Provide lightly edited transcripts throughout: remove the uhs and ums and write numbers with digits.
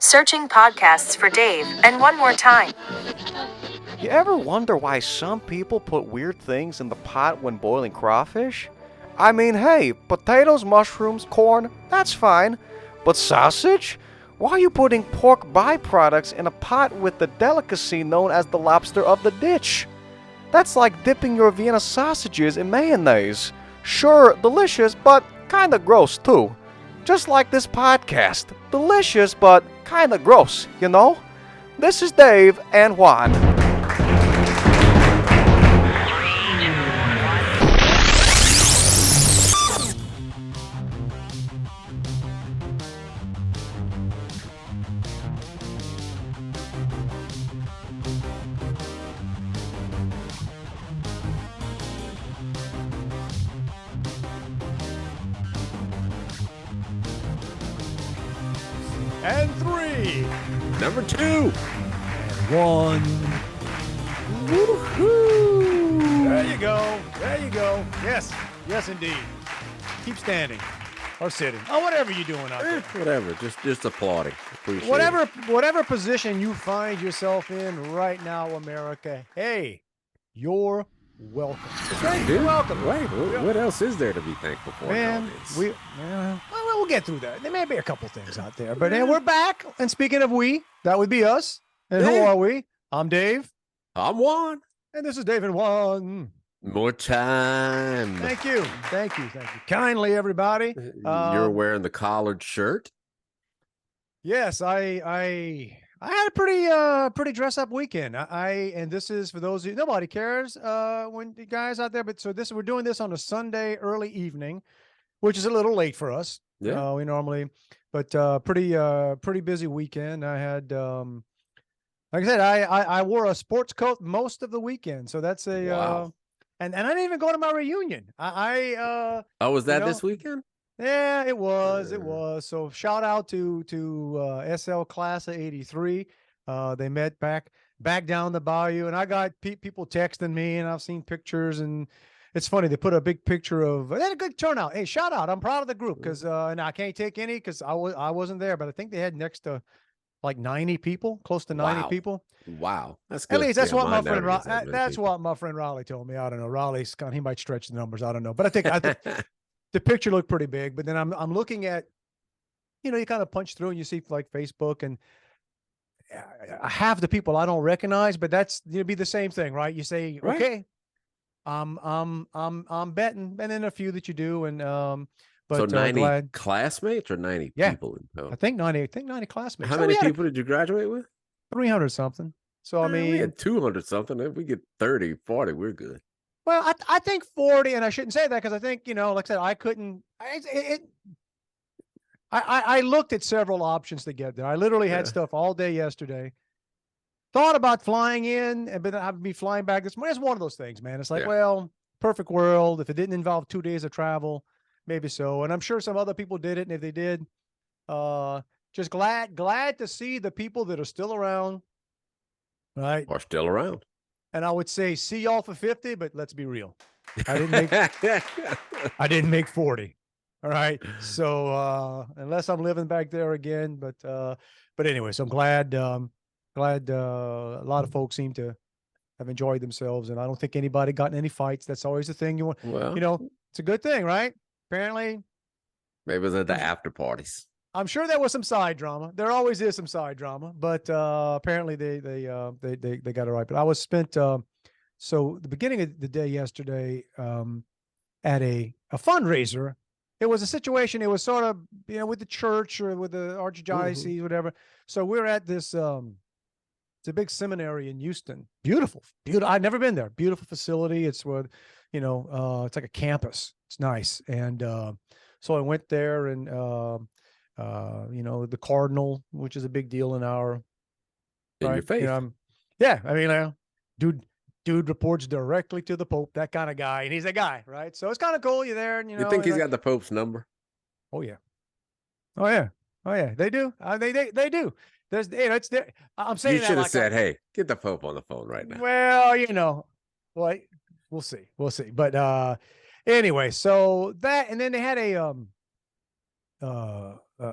Searching podcasts for Dave, and one more time. You ever wonder why some people put weird things in the pot when boiling crawfish? I mean, hey, potatoes, mushrooms, corn, that's fine. But sausage? Why are you putting pork byproducts in a pot with the delicacy known as the lobster of the ditch? That's like dipping your Vienna sausages in mayonnaise. Sure, delicious, but kinda gross too. Just like this podcast. Delicious, but kinda gross, you know? This is Dave and Juan. And 3. Number 2. And 1. Woohoo! There you go. There you go. Yes. Yes, indeed. Keep standing. Or sitting. Oh, whatever you're doing out there. Whatever. Just applauding. Appreciate Whatever position you find yourself in right now, America, hey, you're welcome. That's right, dude. You're welcome. Right. What else is there to be thankful for? Man, nowadays? we'll get through that. There may be a couple things out there, but we're back. And speaking of we, that would be us. And who are we? I'm Dave. I'm Juan. And this is Dave and Juan. More time. Thank you. Kindly, everybody. You're wearing the collared shirt. Yes, I had a pretty dress up weekend. And this is for those of you, nobody cares when the guys out there, but so we're doing this on a Sunday early evening, which is a little late for us. Yeah. We normally, but pretty busy weekend. I had like I said, I wore a sports coat most of the weekend. So that's a Wow. And I didn't even go to my reunion. Oh, was that this weekend? Yeah, it was. So shout out to SL Class of '83. They met back down the bayou, and I got people texting me, and I've seen pictures, and it's funny. They put a big picture of. They had a good turnout. Hey, shout out! I'm proud of the group because, and I can't take any because I wasn't there, but I think they had next to like 90 people, close to 90 people. Wow, that's good. At least that's what my friend. That's what my friend Riley told me. I don't know. Riley's he might stretch the numbers. I don't know, but I think the picture looked pretty big. But then I'm looking at, you kind of punch through and you see like Facebook and half the people I don't recognize, but that's be the same thing, right? You say, Right. okay, I'm betting, and then a few that you do, and but So 90 glad. classmates or 90 Yeah. people in total? I think 90 classmates. How So many we had people did you graduate with? 300 something. So I We mean, had 200 something. If we get 30, 40, we're good. well, I think 40, and I shouldn't say that because I think, like I said, I couldn't. I looked at several options to get there. I literally had Yeah. stuff all day yesterday. Thought about flying in, but then I'd be flying back this morning. It's one of those things, man. It's like, Yeah. well, perfect world. If it didn't involve 2 days of travel, maybe so. And I'm sure some other people did it, and if they did, just glad to see the people that are still around, right? Are still around. And I would say see y'all for 50, but let's be real. I didn't make 40. All right. So unless I'm living back there again, but anyway, so I'm glad a lot of folks seem to have enjoyed themselves, and I don't think anybody got in any fights. That's always the thing you want. Well, It's a good thing, right? Apparently, maybe it was at the after parties. I'm sure there was some side drama. There always is some side drama, but apparently they got it right. But I was spent so the beginning of the day yesterday at a fundraiser. It was a situation. It was sort of with the church or with the archdiocese, whatever. So we're at this. It's a big seminary in Houston. Beautiful. I've never been there. Beautiful facility. It's where it's like a campus. It's nice. And so I went there, and the cardinal, which is a big deal in our In your faith. yeah. I mean, dude reports directly to the Pope, that kind of guy, and he's a guy, right? So it's kind of cool. You're there, and You think he's got the Pope's number? Oh yeah, they do. They do. There's, it's there. I'm saying You that should have like said, "Hey, get the Pope on the phone right now." well, we'll see. But anyway, so that, and then they had a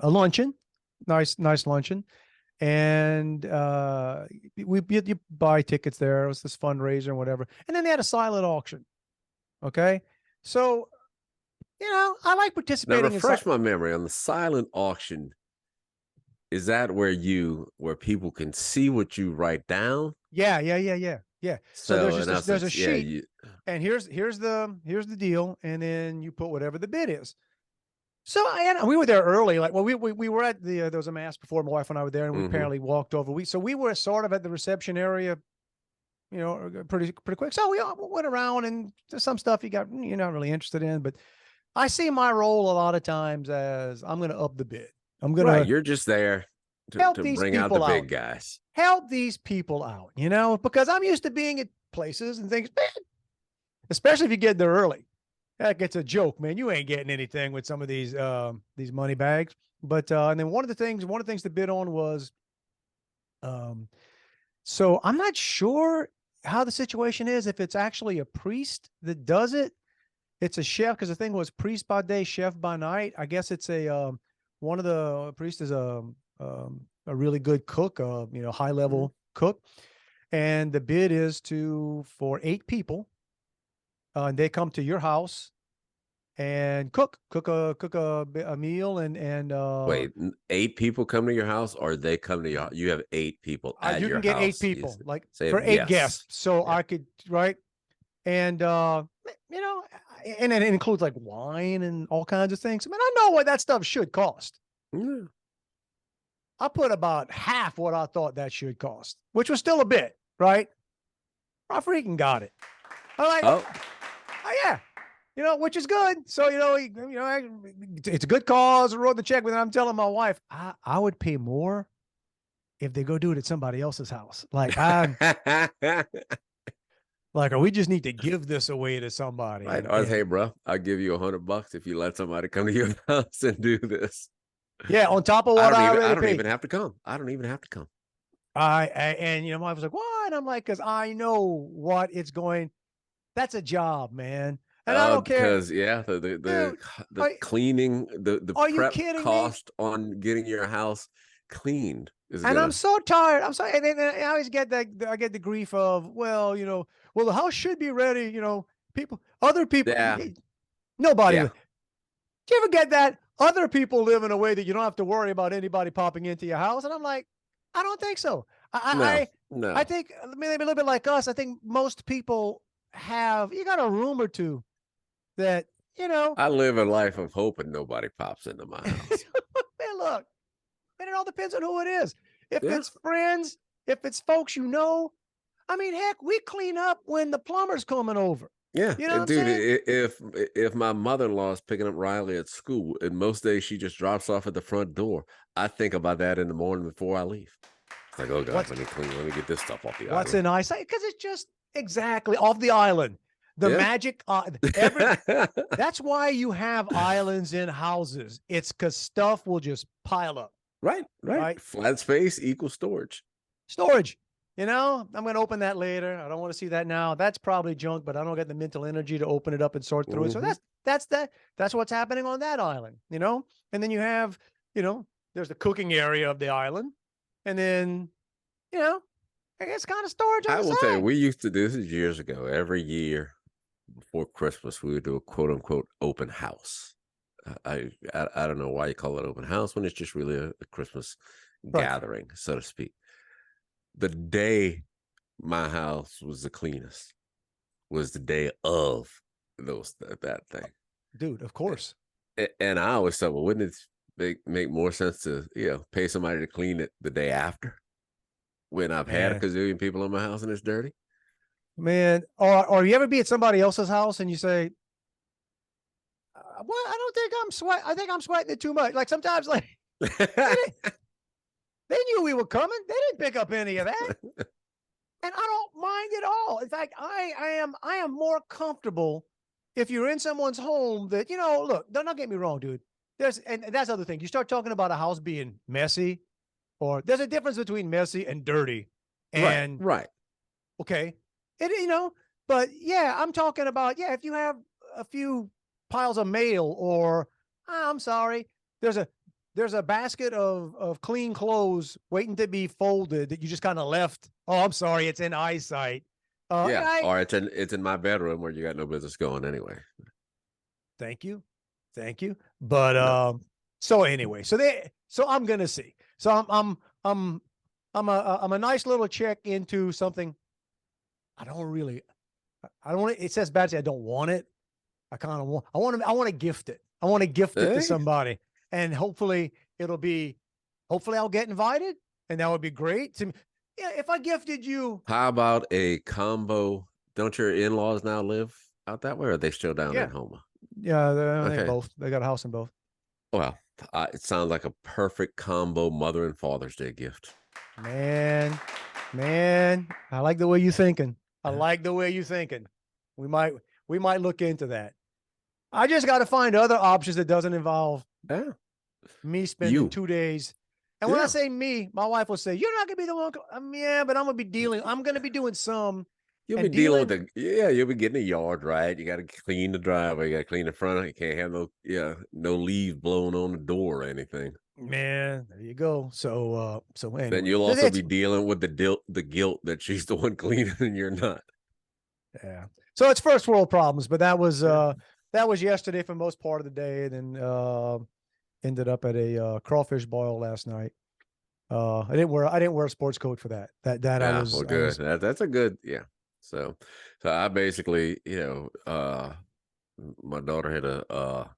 luncheon, nice luncheon, And you buy tickets there. It was this fundraiser and whatever. And then they had a silent auction. Okay. So, I like Now participating refresh my memory on the silent auction. Is that where people can see what you write down? Yeah. So there's in just there's a essence, sheet, and here's the deal, and then you put whatever the bid is. So we were there early. Like, well, we were at there was a mass before my wife and I were there, and we apparently walked over. We were sort of at the reception area, pretty quick. So we all went around, and there's some stuff you're not really interested in, but I see my role a lot of times as I'm going to up the bid. I'm going to You're just there help to these bring out people the big out. guys. Help these people out, because I'm used to being at places and things, man, especially if you get there early. That gets a joke, man. You ain't getting anything with some of these money bags. But and then one of the things to bid on was, so I'm not sure how the situation is, if it's actually a priest that does it. It's a chef, because the thing was priest by day, chef by night. I guess it's one of the priests is a really good cook, high level cook, and the bid is for 8 people, and they come to your house and cook a meal and Wait, 8 people come to your house, or they come to your house? You have 8 people at you your can get house. 8 people, like Say for 8 yes. guests. So I could, right, and and it includes like wine and all kinds of things. I mean, I know what that stuff should cost. Yeah. I put about half what I thought that should cost, which was still a bit, right? I freaking got it. I'm like, oh yeah, which is good. So, it's a good cause. I wrote the check, but I'm telling my wife, I would pay more if they go do it at somebody else's house. Like, or we just need to give this away to somebody. Right. Or, hey, bro, I'll give you $100 if you let somebody come to your house and do this. Yeah, on top of what I don't even have to come. I don't even have to come. And my wife was like, "What?" And I'm like, "Because I know what it's going. That's a job, man, and I don't care." Because the cleaning, the prep cost on getting your house cleaned is. And I'm so tired. I'm sorry, and I always get that. I get the grief of, well, the house should be ready. Other people. Yeah. Nobody. Yeah. Do you ever get that? Other people live in a way that you don't have to worry about anybody popping into your house. And I'm like, I don't think so. No. I think maybe a little bit like us. I think most people you got a room or two that, I live a life of hoping nobody pops into my house. Man, look, man, it all depends on who it is. If it's friends, if it's folks, I mean, heck, we clean up when the plumber's coming over. Yeah, dude. If my mother-in-law is picking up Riley at school, and most days she just drops off at the front door, I think about that in the morning before I leave. It's like, oh God, let me get this stuff off the island. What's in eyesight? Because it's just exactly off the island. The magic. That's why you have islands in houses. It's because stuff will just pile up. Right. Flat space equals storage. I'm going to open that later. I don't want to see that now. That's probably junk, but I don't get the mental energy to open it up and sort through it. So that's what's happening on that island, And then you have, there's the cooking area of the island, and then, I guess kind of storage on the side. I will tell you, we used to do this years ago. Every year before Christmas, we would do a quote unquote open house. I don't know why you call it open house when it's just really a Christmas gathering, so to speak. The day my house was the cleanest was the day of that thing. Dude, of course. And I always thought, well, wouldn't it make more sense to, pay somebody to clean it the day after when I've had a gazillion people in my house and it's dirty? Man, or you ever be at somebody else's house and you say, well, I don't think I'm sweating. I think I'm sweating it too much. Like sometimes, like, they knew we were coming. They didn't pick up any of that. And I don't mind at all. In fact, I am more comfortable if you're in someone's home that, look, don't get me wrong, dude. And that's the other thing. You start talking about a house being messy, or there's a difference between messy and dirty. And right. Okay. But yeah, I'm talking about, if you have a few piles of mail, or I'm sorry, there's a there's a basket of clean clothes waiting to be folded that you just kind of left. Oh, I'm sorry, it's in eyesight. Yeah, or it's in my bedroom where you got no business going anyway. Thank you. But No. so anyway, so I'm gonna see. So I'm a nice little check into something. I don't want it. It says bad. I don't want it. I want to gift it. I want to gift it to Hey. somebody, and hopefully I'll get invited, and that would be great. Yeah, if I gifted you. How about a combo? Don't your in-laws now live out that way, or are they still down Yeah. in Homa? Yeah, they Okay. both. They got a house in both. Well, it sounds like a perfect combo Mother and Father's Day gift. Man, I like the way you're thinking. We might look into that. I just got to find other options that doesn't involve Yeah. me spending You. 2 days. And when I Yeah. say me, my wife will say, "You're not gonna be the one." Yeah, but I'm gonna be dealing. I'm gonna be doing some. You'll and be dealing with you'll be getting the yard right. You got to clean the driveway. You got to clean the front. You can't have no leaves blowing on the door or anything. Man, there you go. So anyway, Then you'll also be dealing with the guilt that she's the one cleaning and you're not. Yeah. So it's first world problems, but that was yesterday for most part of the day. And then ended up at a crawfish boil last night. I didn't wear a sports coat for that. I was well, good. I was, That's a good So I basically my daughter had a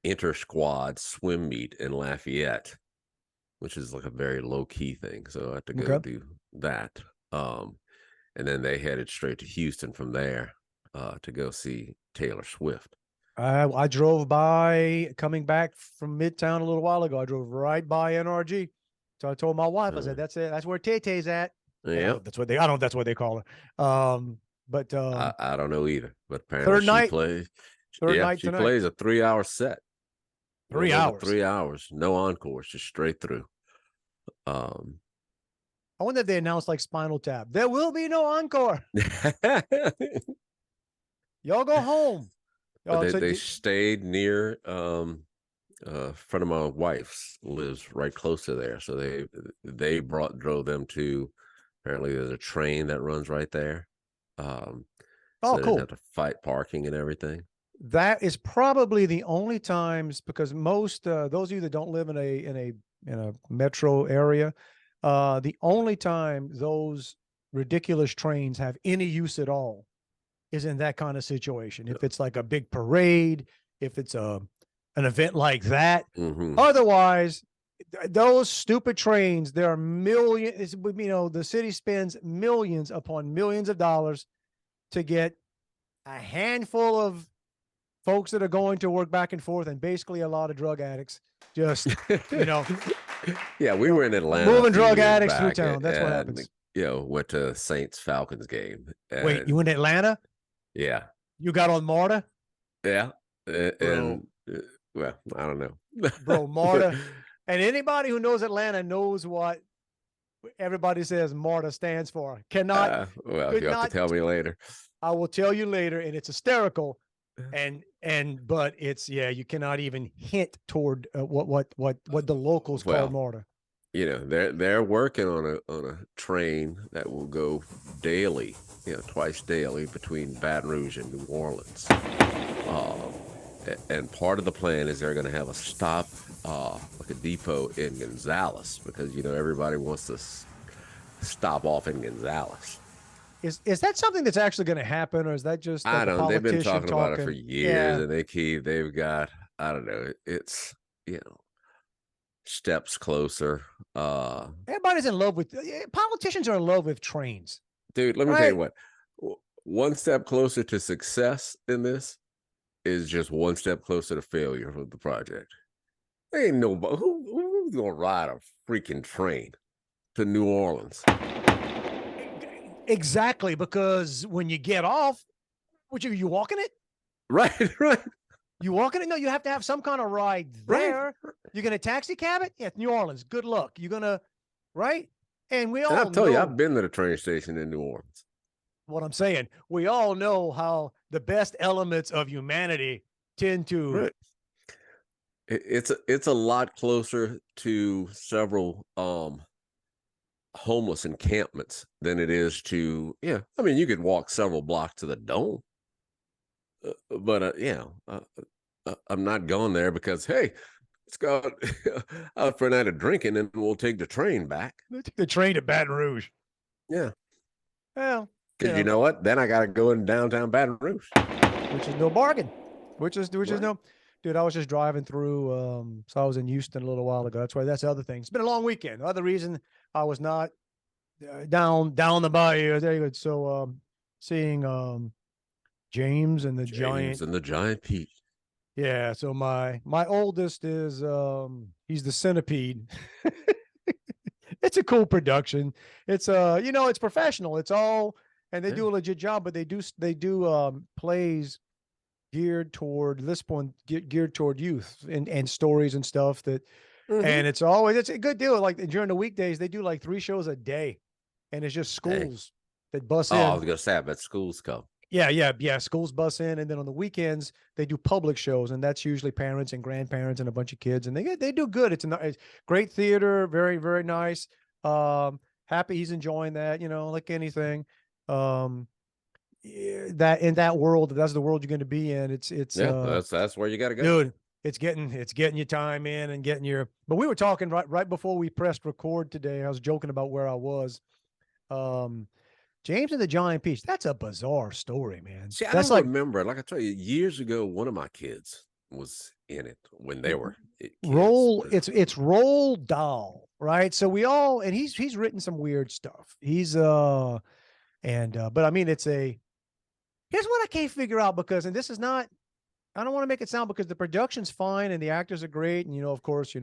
inter squad swim meet in Lafayette, which is like a very low key thing. So I had to go do that. And then they headed straight to Houston from there to go see Taylor Swift. I drove by coming back from Midtown a little while ago. I drove right by NRG. So I told my wife, I said, "That's it. That's where Tay-Tay's at." Yeah, that's what they. I don't know if that's what they call her. But I don't know either. But apparently third she night plays. Third night she tonight. plays a 3-hour set. 3 hours. 3 hours, no encores, just straight through. I wonder if they announced like Spinal Tap. There will be no encore. Y'all go home. But they stayed near a friend of my wife's lives right close to there. So they drove them to, apparently there's a train that runs right there. So they didn't have to fight parking and everything. That is probably the only times, because most those of you that don't live in a metro area, the only time those ridiculous trains have any use at all is in that kind of situation. If it's like a big parade, if it's an event like that. Mm-hmm. Otherwise, those stupid trains, there are millions, the city spends millions upon millions of dollars to get a handful of folks that are going to work back and forth, and basically a lot of drug addicts. Just yeah, we were in Atlanta, moving drug addicts through town. That's what happens. Went to Saints Falcons game. Wait, you in Atlanta? Yeah. You got on MARTA? Yeah, and well, I don't know, bro. MARTA, and anybody who knows Atlanta knows what everybody says MARTA stands for. Cannot. Well, you have to tell me later. I will tell you later, and it's hysterical. But it's you cannot even hint toward what the locals call MARTA. They're working on a train that will go daily, twice daily between Baton Rouge and New Orleans. And part of the plan is they're going to have a stop, like a depot in Gonzales, because everybody wants to stop off in Gonzales. Is that something that's actually going to happen, or is that just I don't know? They've been talking about it for years, and they've got, I don't know, it's steps closer. Everybody's in love with politicians are in love with trains. Dude, let me tell you what. One step closer to success in this is just one step closer to failure of the project. There ain't nobody who's gonna ride a freaking train to New Orleans. Exactly, because when you get off, you walking it? Right. You walking it? No, you have to have some kind of ride there. Right. You're gonna taxi cab it? Yeah, New Orleans. Good luck. You're gonna right? And I'll tell you, I've been to the train station in New Orleans. What I'm saying, we all know how the best elements of humanity tend to It's a lot closer to several homeless encampments than it is to, yeah. I mean, you could walk several blocks to the dome, but I'm not going there because, hey, let's go out, out for a night of drinking and we'll take the train back. They took the train to Baton Rouge. Yeah, Well, because you know what? Then I got to go in downtown Baton Rouge, which is no bargain. Which is right. no. Dude, I was just driving through. So I was in Houston a little while ago. That's the other thing. It's been a long weekend. The other reason I was not down the bayou. There you go. So seeing James and the giant peach. Yeah. So my oldest is he's the centipede. It's a cool production. It's it's professional. It's all, and they do a legit job, but they do plays geared toward geared toward youth and stories and stuff that, and it's a good deal. Like during the weekdays, they do like 3 shows a day, and it's just schools that bus in. I was gonna say, I bet schools go. Yeah. Schools bus in, and then on the weekends they do public shows, and that's usually parents and grandparents and a bunch of kids, and they do good. It's great theater, very very nice. Happy he's enjoying that, like anything. That in that world, that's the world you're going to be in. It's that's where you got to go, dude. It's getting your time in and getting your. But we were talking right before we pressed record today. I was joking about where I was. James and the Giant Peach. That's a bizarre story, man. See, I don't remember. Like I tell you, years ago, one of my kids was in it when they were kids. It's Roald Dahl, right? So we all, and he's written some weird stuff. But I mean, here's what I can't figure out, because, and this is not, I don't want to make it sound, because the production's fine and the actors are great. And, of course,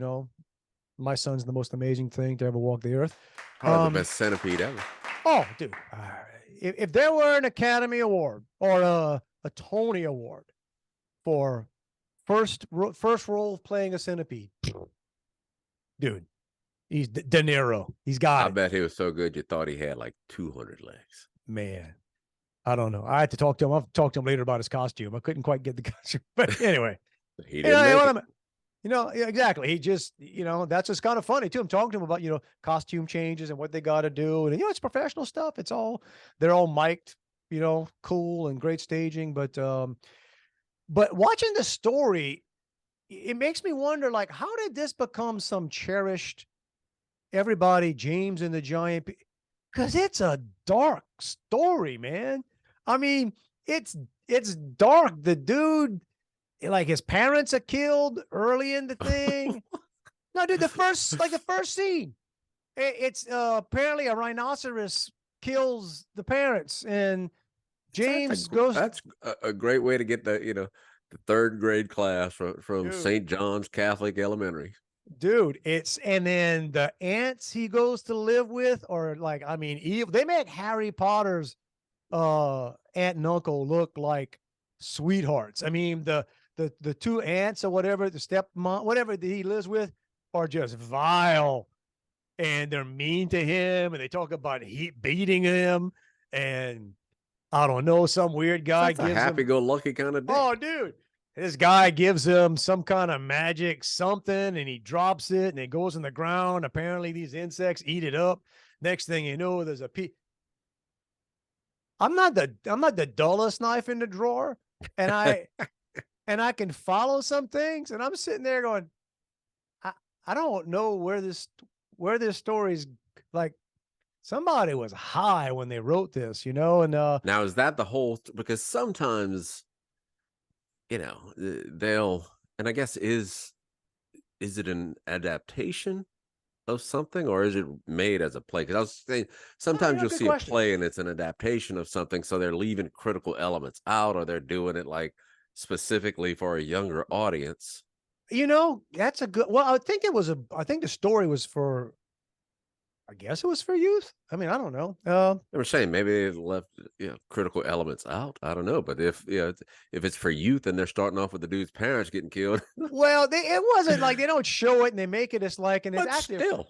my son's the most amazing thing to ever walk the earth. Probably the best centipede ever. Oh, dude. If there were an Academy Award or a Tony Award for first role playing a centipede, dude, he's De Niro. He's got I bet he was so good you thought he had like 200 legs. Man, I don't know. I had to talk to him. I'll talk to him later about his costume. I couldn't quite get the costume, but anyway, he didn't exactly. He just, that's just kind of funny too. I'm talking to him about, costume changes and what they got to do. And, it's professional stuff. They're all mic'd, cool and great staging. But watching the story, it makes me wonder, like, how did this become some cherished James and the Giant? Because it's a dark story, man. I mean, it's dark. The dude, like, his parents are killed early in the thing. No, dude, the first scene, it's apparently a rhinoceros kills the parents, and James goes. That's a great way to get the 3rd grade class from St. John's Catholic Elementary. Dude, and then the aunts he goes to live with are like, I mean, evil. They make Harry Potter's aunt and uncle look like sweethearts. I mean, the 2 aunts or whatever, the stepmom, whatever that he lives with, are just vile, and they're mean to him, and they talk about beating him, and I don't know, some weird guy gives him a happy-go-lucky kind of day. Oh, dude. This guy gives him some kind of magic something, and he drops it, and it goes in the ground. Apparently, these insects eat it up. Next thing you know, there's a I'm not the dullest knife in the drawer, and I can follow some things, and I'm sitting there going, I don't know where this story's, like, somebody was high when they wrote this, and now is that the whole? Because sometimes, they'll, and I guess is it an adaptation of something, or is it made as a play? Because I was saying sometimes you'll see a play and it's an adaptation of something, so they're leaving critical elements out, or they're doing it like specifically for a younger audience. That's a good. Well, I think the story was for. I guess it was for youth. I mean, I don't know. They were saying maybe they left critical elements out. I don't know, but if it's for youth and they're starting off with the dude's parents getting killed, well, it wasn't like they don't show it and they make it as like, and it's actually still.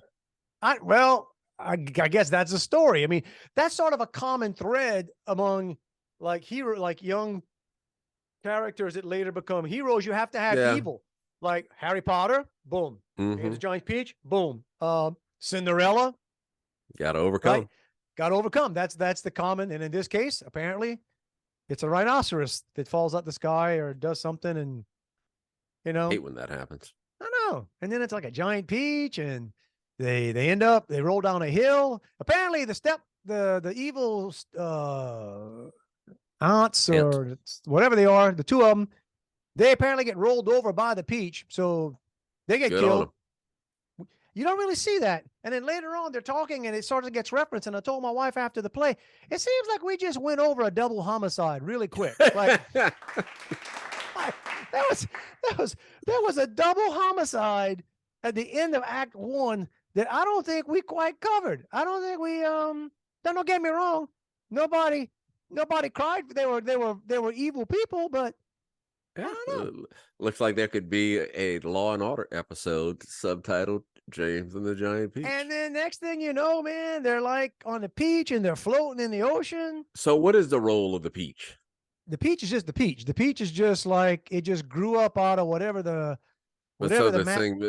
I guess that's a story. I mean, that's sort of a common thread among like young characters that later become heroes. You have to have evil. like Harry Potter, boom. Here's a giant peach, boom. Cinderella, Got to overcome. right? Got to overcome. That's the common. And in this case, apparently, it's a rhinoceros that falls out the sky or does something, and Hate when that happens. I know. And then it's like a giant peach, and they roll down a hill. Apparently, the evil aunts or whatever they are, the two of them, they apparently get rolled over by the peach, so they get Good on killed. 'em. You don't really see that. And then later on, they're talking, and it sort of gets referenced. And I told my wife after the play, it seems like we just went over a double homicide really quick. Like that was a double homicide at the end of Act 1 that I don't think we quite covered. I don't think we don't get me wrong. Nobody cried. They were evil people, but I don't know. Looks like there could be a Law and Order episode subtitled James and the Giant Peach. And then next thing you know, man, they're like on the peach and they're floating in the ocean. So what is the role of the peach? The peach is just the peach. The peach is just like it just grew up out of whatever the thing,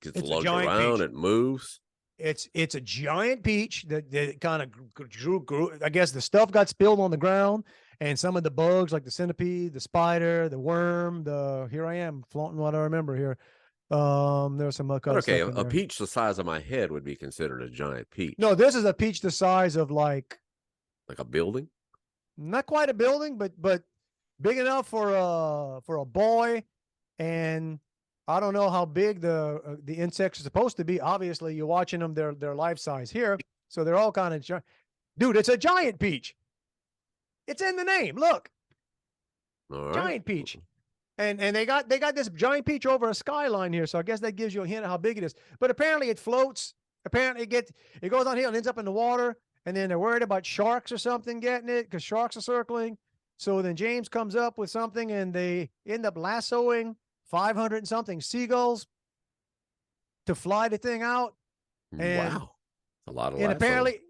it's lugged giant around, peach. it moves. It's a giant peach that kind of grew. I guess the stuff got spilled on the ground, and some of the bugs, like the centipede, the spider, the worm, here I am flaunting what I remember here. There's some okay, a peach the size of my head would be considered a giant peach. No, this is a peach the size of like a building. Not quite a building, but big enough for a boy. And I don't know how big the insects are supposed to be. Obviously, you're watching them; they're life size here, so they're all kind of. Dude, it's a giant peach. It's in the name. Look, All right. giant peach, and they got this giant peach over a skyline here. So I guess that gives you a hint of how big it is. But apparently, it floats. Apparently, it goes on here and ends up in the water. And then they're worried about sharks or something getting it because sharks are circling. So then James comes up with something, and they end up lassoing 500 and something seagulls to fly the thing out. And, wow, a lot of. And apparently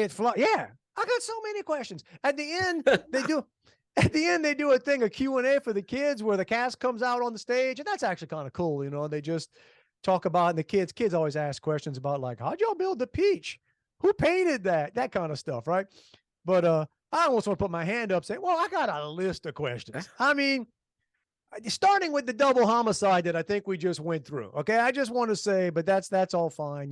it flies. Yeah, I got so many questions. At the end, they do a thing, a Q&A for the kids, where the cast comes out on the stage, and that's actually kind of cool. They just talk about, and the kids always ask questions about like, how'd y'all build the peach? Who painted that? That kind of stuff, right? But I almost want to put my hand up, saying, well, I got a list of questions. I mean, starting with the double homicide that I think we just went through. Okay, I just want to say, but that's all fine.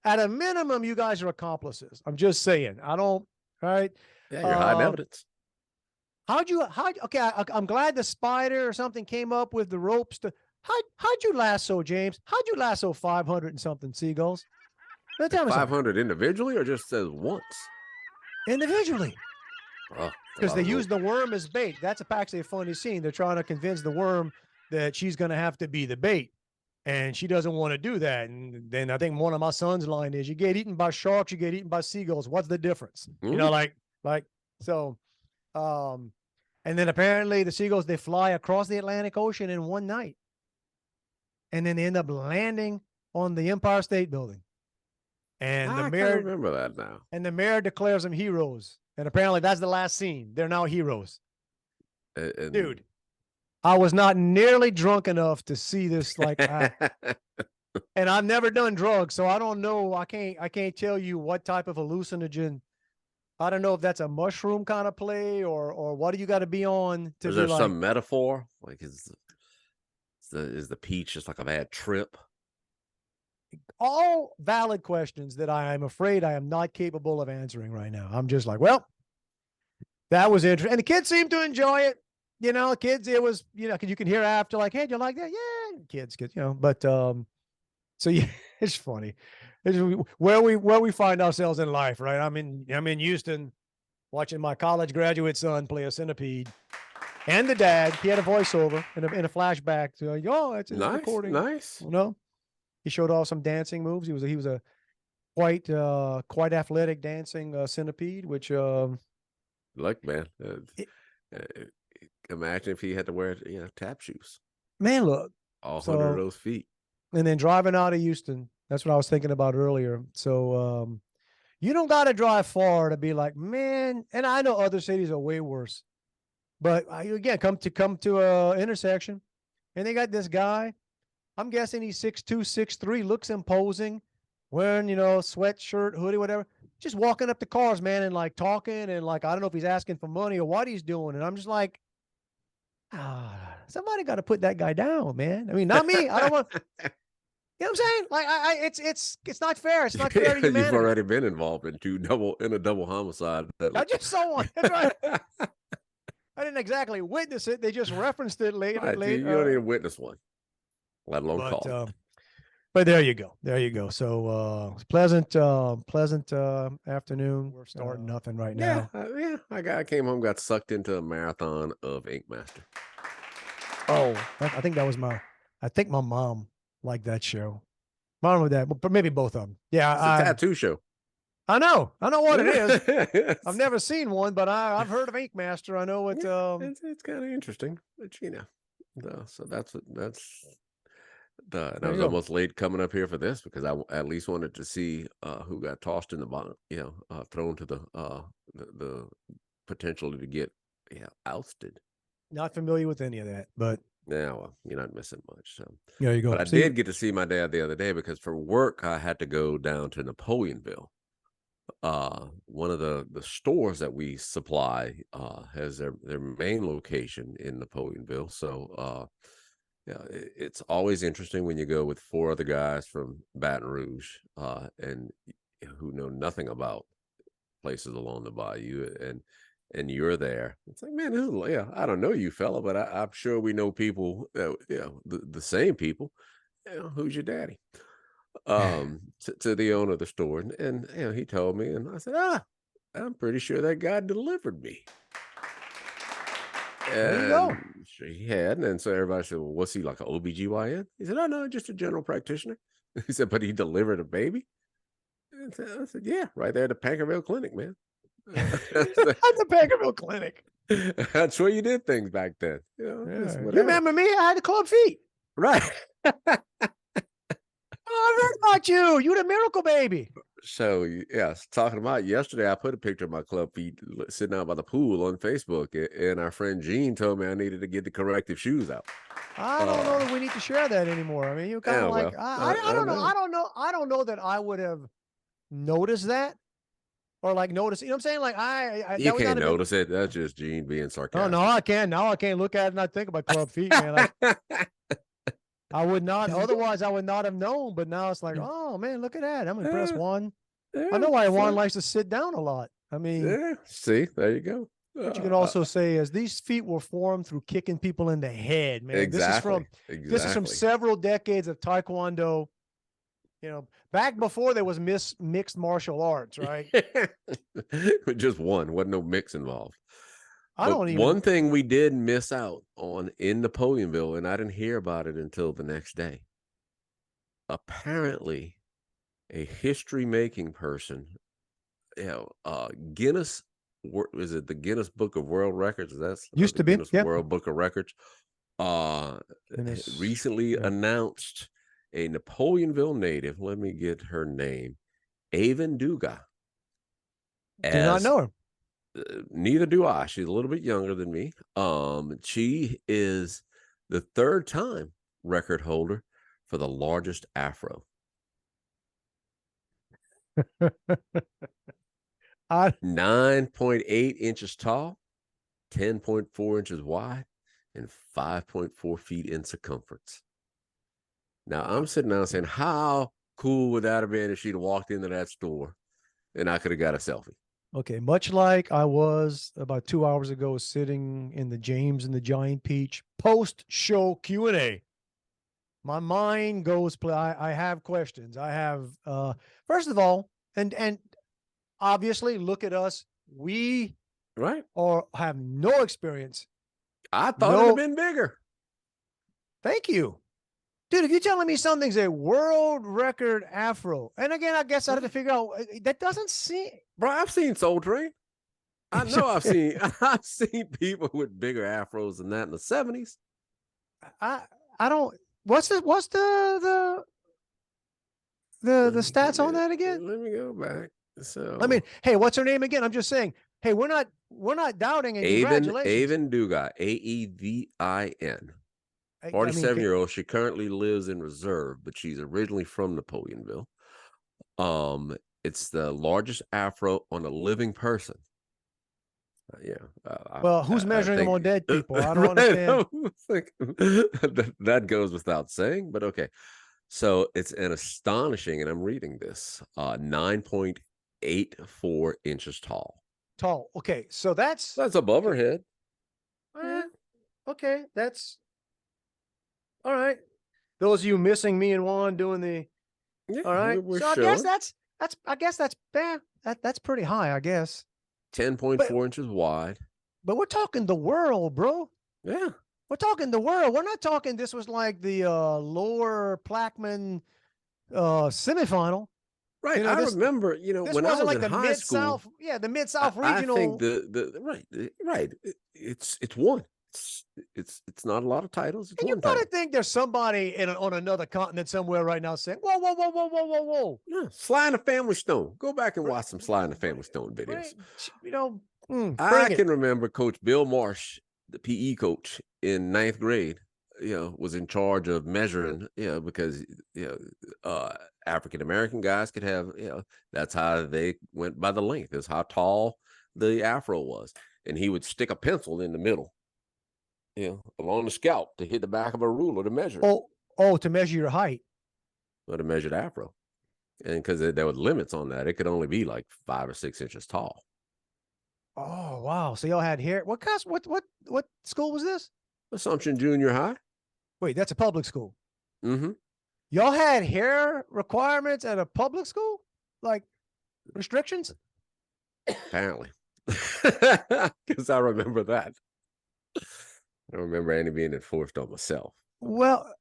At a minimum, you guys are accomplices. I'm just saying. I don't. Right? Yeah, you're hiding evidence. Okay, I'm glad the spider or something came up with the ropes to. How'd you lasso, James? How'd you lasso 500 and something seagulls? 500 individually, or just as once? Individually. Oh, Because they use the worm as bait. That's actually a funny scene. They're trying to convince the worm that she's going to have to be the bait, and she doesn't want to do that. And then I think one of my son's line is, you get eaten by sharks, you get eaten by seagulls. What's the difference? So, and then apparently the seagulls, they fly across the Atlantic Ocean in one night, and then they end up landing on the Empire State Building. And the mayor, remember that now. And the mayor declares them heroes. And apparently that's the last scene. They're now heroes. Dude, I was not nearly drunk enough to see this. And I've never done drugs, so I don't know. I can't tell you what type of hallucinogen. I don't know if that's a mushroom kind of play or what do you got to be on to. Is there some metaphor? Like is the peach just like a bad trip? All valid questions that I am afraid I am not capable of answering right now. I'm just like, well, that was interesting. And the kids seem to enjoy it. Kids, it was, because you can hear after like, hey, do you like that? Yeah, kids, but, so yeah, it's funny. It's where we find ourselves in life, right? I'm in Houston watching my college graduate son play a centipede, and the dad, he had a voiceover in a flashback. So, it's nice, recording. Nice. He showed off some dancing moves. He was a quite athletic dancing centipede, which look, man. Imagine if he had to wear tap shoes. Man, look, all 100 of those feet, and then driving out of Houston. That's what I was thinking about earlier. So you don't got to drive far to be like, man. And I know other cities are way worse, but again, come to a intersection. And they got this guy. I'm guessing he's 6'2", 6'3", looks imposing, wearing, sweatshirt, hoodie, whatever. Just walking up to cars, man, and like talking and like, I don't know if he's asking for money or what he's doing. And I'm just like, somebody got to put that guy down, man. I mean, not me. I don't want. You know what I'm saying? Like, it's not fair. It's not fair to humanity. You've already been involved in a double homicide. I just saw one. That's right. I didn't exactly witness it. They just referenced it later. You don't even witness one, let alone call. But there you go. There you go. So pleasant afternoon. We're starting nothing right now. I came home, got sucked into a marathon of Ink Master. Oh, I think that was my mom liked that show. Mom with that, but maybe both of them. Yeah, it's a tattoo show. I know what it is. I've never seen one, but I've heard of Ink Master. I know what. It's kind of interesting, but so that's. And I was almost late coming up here for this because I at least wanted to see who got tossed in the bottom, thrown to the potential to get ousted. Not familiar with any of that, but well, you're not missing much. So there you go. But I did get to see my dad the other day because for work I had to go down to Napoleonville. One of the stores that we supply has their main location in Napoleonville. So it's always interesting when you go with 4 other guys from Baton Rouge and who know nothing about places along the bayou, and you're there. It's like, man, I don't know you, fella, but I'm sure we know people, the same people. Who's your daddy? To the owner of the store, and he told me, and I said, I'm pretty sure that guy delivered me. There you go. He had, and so everybody said, well, what's he, like an OBGYN? He said, oh no, just a general practitioner. He said, but he delivered a baby? And I said, yeah, right there at the Pankerville Clinic, man. At the Pankerville Clinic. That's where you did things back then. You remember me? I had the club feet. Right. Oh, I heard about you. You the miracle baby. So, yes, talking about yesterday, I put a picture of my club feet sitting out by the pool on Facebook, and our friend Jean told me I needed to get the corrective shoes out. I don't know that we need to share that anymore. I mean, you kind of I don't know. I don't know that I would have noticed that or like noticed. You know what I'm saying? Like you can't notice it. That's just Jean being sarcastic. Oh no, I can. Now I can't look at it and not think about club feet, man. I would not. Otherwise, I would not have known. But now it's like, oh man, look at that. I'm impressed, Juan. I know why Juan likes to sit down a lot. I mean, see, there you go. What you can also say is these feet were formed through kicking people in the head, man. Exactly. This is from several decades of Taekwondo. Back before there was mixed martial arts, right? Just one. Wasn't no mix involved. One thing we did miss out on in Napoleonville, and I didn't hear about it until the next day. Apparently, a history-making person, Guinness, is it the Guinness Book of World Records? That's used to be Guinness World Book of Records. Recently announced a Napoleonville native. Let me get her name, Avon Duga. Do not know her. Neither do I. She's a little bit younger than me. She is the 3rd time record holder for the largest afro. 9.8 inches tall, 10.4 inches wide, and 5.4 feet in circumference. Now I'm sitting down saying, how cool would that have been if she'd walked into that store and I could have got a selfie? Okay, much like I was about 2 hours ago sitting in the James and the Giant Peach post-show Q&A. My mind goes, I have questions. I have, first of all, and obviously look at us. We have no experience. I thought it would have been bigger. Thank you. Dude, if you're telling me something's a world record afro, and again, I guess I have to figure out, that doesn't seem... Bro, I've seen Soul Train. I know I've seen people with bigger afros than that in the 70s. I don't... What's the stats on that again? Let me go back. So I mean, hey, what's her name again? I'm just saying, hey, we're not doubting it. Congratulations. Avon Duga, Aevin. I mean, 47-year-old. She currently lives in Reserve, but she's originally from Napoleonville. It's the largest afro on a living person. well, who's I measuring them think on dead people? I don't right, understand. that goes without saying, but okay. So it's an astonishing, and I'm reading this, 9.84 inches tall. Tall. Okay, so that's That's above her okay. head. Okay, that's all right. Those of you missing me and Juan doing the Yeah, all right. we're So I guess sure. that's that's pretty high, I guess. 10.4 inches wide. But we're talking the world, bro. Yeah. We're talking the world. We're not talking this was like the lower Plaquemine semifinal. Right. You know, I this remember, this when I wasn't was like in the high school, mid-south, yeah, the mid-south I think regional. right. It's one. It's not a lot of titles. It's And you one gotta title. think there's somebody on another continent somewhere right now saying, whoa, whoa, whoa, whoa, whoa, whoa, whoa. Yeah. Sly and the Family Stone. Go back and watch some Sly and the Family Stone videos. You know, bring I it. can remember Coach Bill Marsh, the PE coach in 9th grade, was in charge of measuring, because, African American guys could have, that's how they went by the length, is how tall the afro was. And he would stick a pencil in the middle, along the scalp to hit the back of a ruler to measure. Oh, to measure your height. Or to measure the afro. And because there were limits on that, it could only be like 5 or 6 inches tall. Oh, wow. So y'all had hair. What school was this? Assumption Junior High. Wait, that's a public school. Mm-hmm. Y'all had hair requirements at a public school? Like restrictions? Apparently. Because I remember that. I don't remember any being enforced on myself. Well,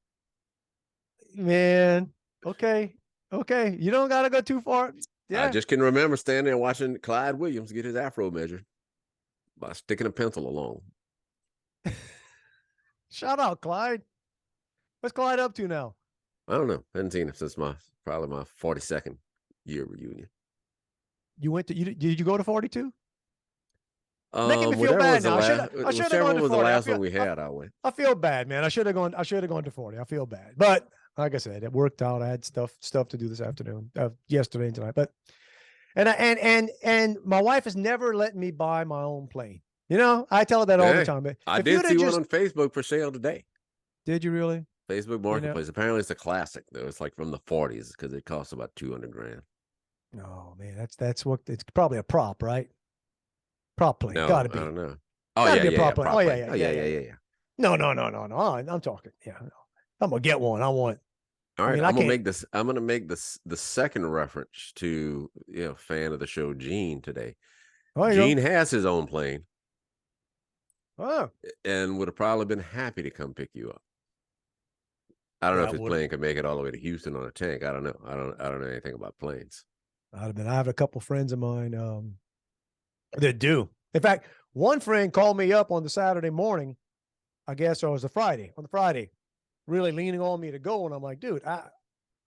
man, okay. You don't got to go too far. Yeah. I just can remember standing there watching Clyde Williams get his afro measured by sticking a pencil along. Shout out, Clyde. What's Clyde up to now? I don't know. I hadn't seen him since probably my 42nd year reunion. Did you go to 42? Making me feel Whatever bad was the now. I should have gone to 40. The last one we had, I went. I feel bad, man. I should have gone to 40. I feel bad. But like I said, it worked out. I had stuff to do this afternoon, yesterday and tonight. But and my wife has never let me buy my own plane. I tell her that all the time. I did see one on Facebook for sale today. Did you really? Facebook Marketplace. Apparently it's a classic though. It's like from the 40s because it costs about $200,000. Oh man, that's what it's probably a prop, right? Prop plane. No, Gotta be. I don't know. Gotta be a prop plane. Prop plane. Yeah. No. I'm talking. Yeah, no. I'm gonna get one. I want. All right, I'm gonna make this the second reference to fan of the show Gene today. Gene has his own plane. Oh. And would have probably been happy to come pick you up. I don't know if his plane could make it all the way to Houston on a tank. I don't know. I don't know anything about planes. I have a couple friends of mine that do. In fact, one friend called me up on the Saturday morning, I guess, or it was on the Friday, really leaning on me to go. And I'm like, dude, I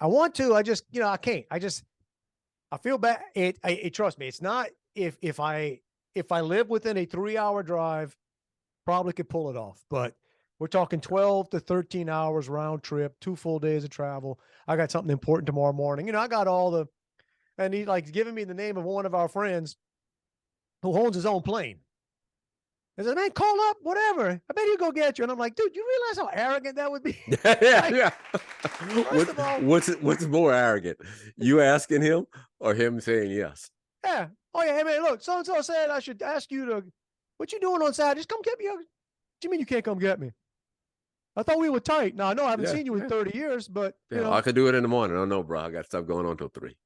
want to, I just, I can't. I feel bad. Trust me, it's not if I live within a 3-hour drive, probably could pull it off, but we're talking 12 to 13 hours round trip, 2 full days of travel. I got something important tomorrow morning. I got and he's like giving me the name of one of our friends who owns his own plane. I said, man, call up, whatever. I bet he'll go get you. And I'm like, dude, you realize how arrogant that would be? Yeah. What's more arrogant? You asking him or him saying yes? Yeah. Oh, yeah. Hey, man, look, so-and-so said I should ask you to, what you doing on Saturday? Just come get me. What do you mean you can't come get me? I thought we were tight. Now, I know I haven't seen you in 30 years, but, I could do it in the morning. Oh, no, bro. I got stuff going on till 3.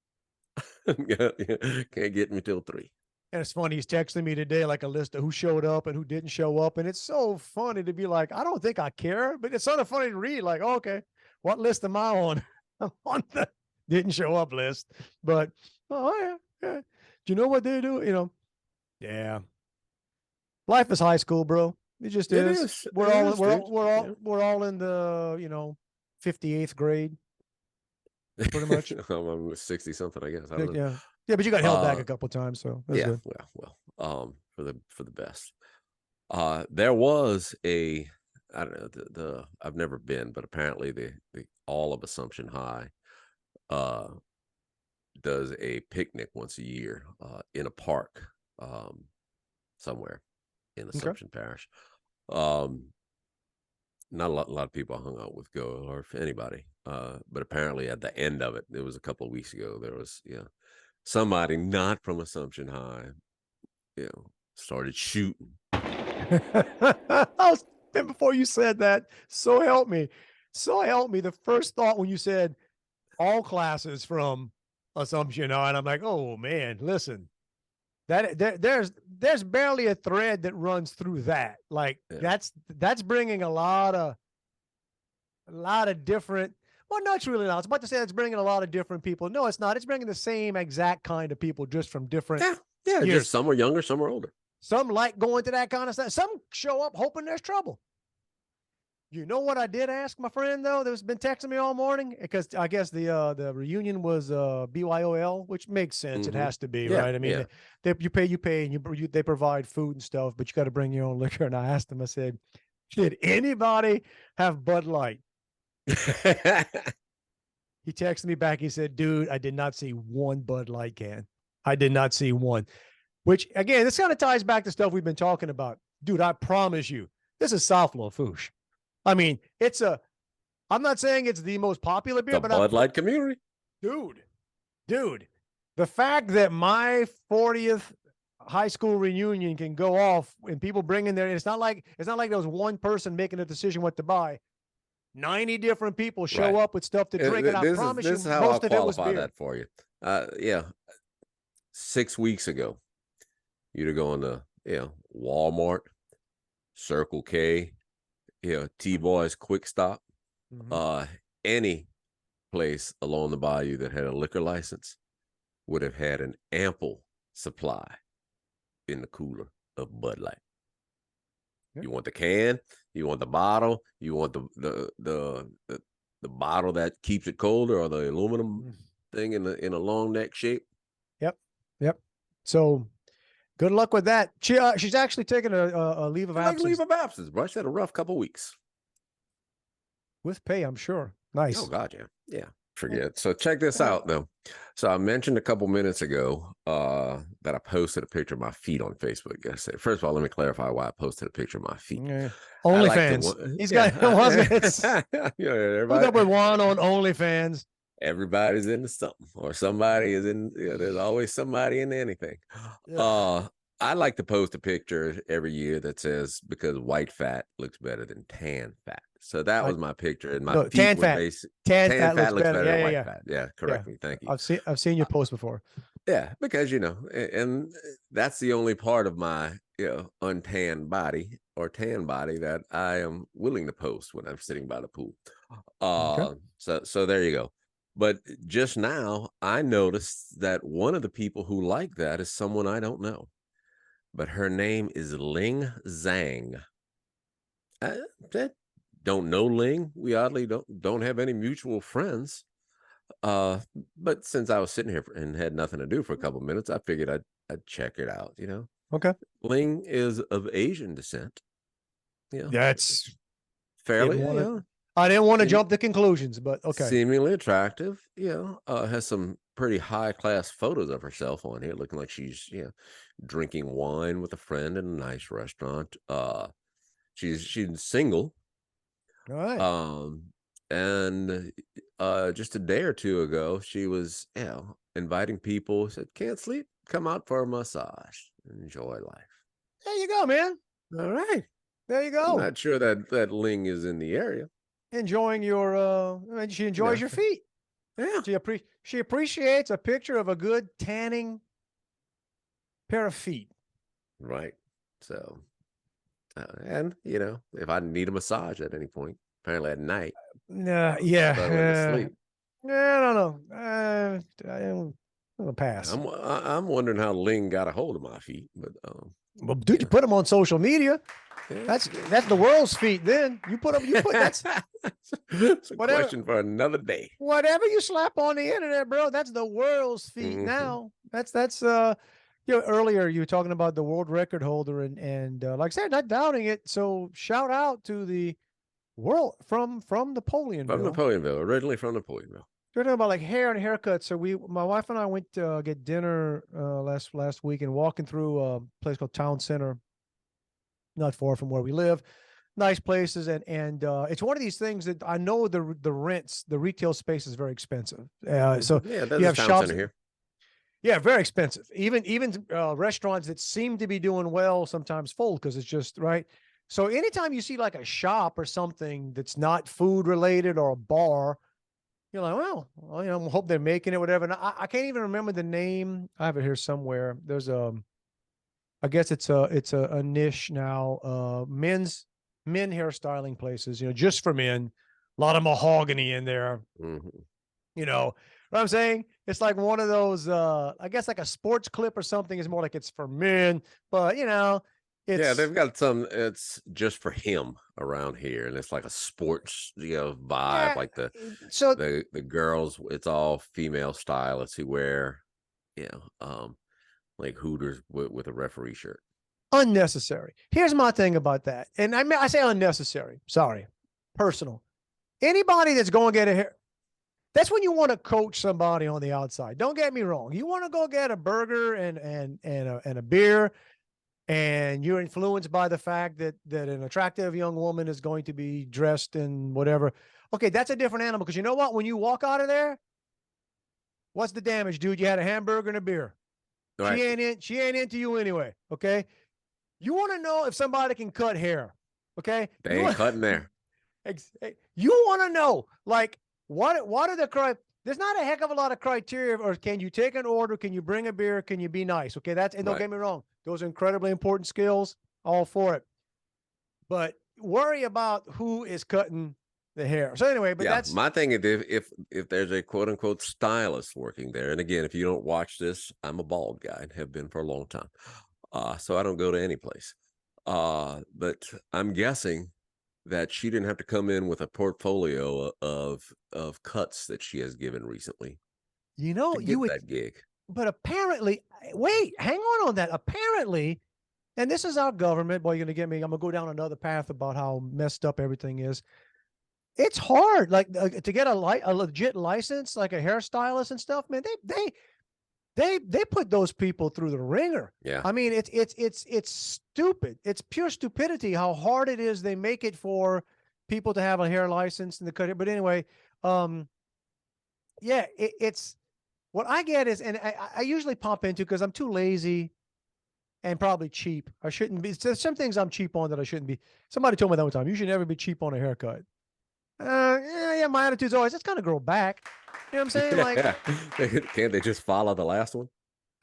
Can't get me till 3. And it's funny. He's texting me today like a list of who showed up and who didn't show up. And it's so funny to be like, I don't think I care, but it's sort of funny to read like, oh, okay, what list am I on? I'm on the didn't show up list. But, oh, yeah. Do you know what they do? Yeah. Life is high school, bro. It just is. We're all in the 58th grade, pretty much. I'm 60 something, I guess. I don't know. Yeah, but you got held back a couple of times, so that's good. Well, for the best. There was a I don't know I've never been, but apparently the all of Assumption High uh does a picnic once a year in a park somewhere in Okay. Assumption Parish. Um, Not a lot of people I hung out with go, or if anybody. But apparently at the end of it, it was a couple of weeks ago, there was somebody not from Assumption High, started shooting. And before you said that, so help me. So help me. The first thought when you said all classes from Assumption High, and I'm like, oh man, listen. There's barely a thread that runs through that. Like that's bringing a lot of different. Well, no, it's really not. I was about to say it's bringing a lot of different people. No, it's not. It's bringing the same exact kind of people, just from different. Yeah. years. Just some are younger, some are older. Some like going to that kind of stuff. Some show up hoping there's trouble. You know what I did ask my friend though, that's been texting me all morning, because I guess the reunion was BYOL, which makes sense. It has to be, right? I mean, you pay, and they provide food and stuff, but you got to bring your own liquor. And I asked him, I said, did anybody have Bud Light? He texted me back. He said, dude, I did not see one Bud Light can. I did not see one. Which again, this kind of ties back to stuff we've been talking about. Dude, I promise you, this is South Lafourche. I mean, I'm not saying it's the most popular beer, but Bud Light community. Dude, the fact that my 40th high school reunion can go off and people bring in there, it's not like there was one person making a decision what to buy. 90 different people show up with stuff to drink, and I promise you, most of it was beer. That for you. 6 weeks ago, you'd have gone to Walmart, Circle K, T-Boy's Quick Stop, any place along the bayou that had a liquor license would have had an ample supply in the cooler of Bud Light. You want the can, you want the bottle, you want the bottle that keeps it colder, or the aluminum thing in a long neck shape. Yep. So good luck with that. She's actually taking a leave of absence. Leave of absence, bro. She had a rough couple weeks. With pay, I'm sure. Nice. Oh God, yeah. Forget. So check this out though. So I mentioned a couple minutes ago that I posted a picture of my feet on Facebook yesterday. First of all, let me clarify why I posted a picture of my feet. OnlyFans. He's got. What's up with Juan on OnlyFans? Everybody's into something, or somebody is in. There's always somebody in anything. I like to post a picture every year that says, because white fat looks better than tan fat. So that was my picture, and my feet tan were fat. Tan fat looks better than white fat. Yeah, correct me. Thank you. I've seen your post before. Yeah, because and that's the only part of my untanned body or tan body that I am willing to post when I'm sitting by the pool. So there you go. But just now I noticed that one of the people who like that is someone I don't know, but her name is Ling Zhang. I don't know Ling. We oddly don't have any mutual friends. But since I was sitting here and had nothing to do for a couple of minutes, I figured I'd check it out. Okay. Ling is of Asian descent. Yeah, that's fairly. I didn't want to jump to conclusions, but okay. Seemingly attractive. Has some pretty high class photos of herself on here, looking like she's drinking wine with a friend in a nice restaurant. She's single. All right. And just a day or two ago, she was inviting people. Said, can't sleep, come out for a massage, enjoy life. There you go, man. All right, there you go. I'm not sure that Ling is in the area. Enjoying your she enjoys your feet. Yeah, she appreciates a picture of a good tanning pair of feet. Right. So and if I need a massage at any point, apparently at night. I don't know. I'm gonna pass. I'm wondering how Ling got a hold of my feet, but well, dude, you put them on social media. Yeah. That's the world's feet. Then you put that's it's a question for another day. Whatever you slap on the internet, bro, that's the world's feet now. That's Earlier you were talking about the world record holder, and like I said, not doubting it. So shout out to the world from Napoleonville. From Napoleonville, originally from Napoleonville. We're talking about like hair and haircuts. So my wife and I went to get dinner last week, and walking through a place called Town Center, not far from where we live. Nice places, and it's one of these things that I know the rents, the retail space is very expensive. So Yeah, there's you a have town shops center here. Yeah, very expensive. Even restaurants that seem to be doing well sometimes fold because it's just right. So anytime you see like a shop or something that's not food related or a bar, you're like, well, I hope they're making it, whatever. And I can't even remember the name. I have it here somewhere. There's I guess it's a niche now. Men hairstyling places, just for men. A lot of mahogany in there. Mm-hmm. You know what I'm saying? It's like one of those, I guess like a sports clip or something is more like it's for men, but it's. Yeah, they've got some, it's just for him around here. And it's like a sports, vibe, Yeah, like so the girls, it's all female stylists who wear, like Hooters with a referee shirt. unnecessary. Here's my thing about that. And I say unnecessary. Sorry. Personal. Anybody that's going to get a hair, that's when you want to coach somebody on the outside. Don't get me wrong. You want to go get a burger and a beer, and you're influenced by the fact that an attractive young woman is going to be dressed in whatever. Okay, that's a different animal, because you know what? When you walk out of there, what's the damage, dude? You had a hamburger and a beer. Right. She ain't into you anyway. Okay. You want to know if somebody can cut hair. Okay. They ain't cutting there. You want to know, like, what are the there's not a heck of a lot of criteria. Or can you take an order? Can you bring a beer? Can you be nice? Okay. And don't get me wrong. Those are incredibly important skills. All for it. But worry about who is cutting the hair. So anyway, but that's my thing. If there's a quote unquote stylist working there, and again, if you don't watch this, I'm a bald guy and have been for a long time. So I don't go to any place. But I'm guessing that she didn't have to come in with a portfolio of cuts that she has given recently. You would that gig. But apparently, wait, hang on that. Apparently, and this is our government. Boy, you're going to get me. I'm going to go down another path about how messed up everything is. It's hard, like to get a legit license, like a hairstylist and stuff, man. They put those people through the ringer. Yeah. I mean, it's stupid. It's pure stupidity how hard it is. They make it for people to have a hair license and the cut it. But anyway, it's what I get is, and I usually pop into, because I'm too lazy and probably cheap. I shouldn't be. There's some things I'm cheap on that I shouldn't be. Somebody told me that one time, you should never be cheap on a haircut. My attitude's always, it's gonna grow back. You know what I'm saying? Like, can't they just follow the last one?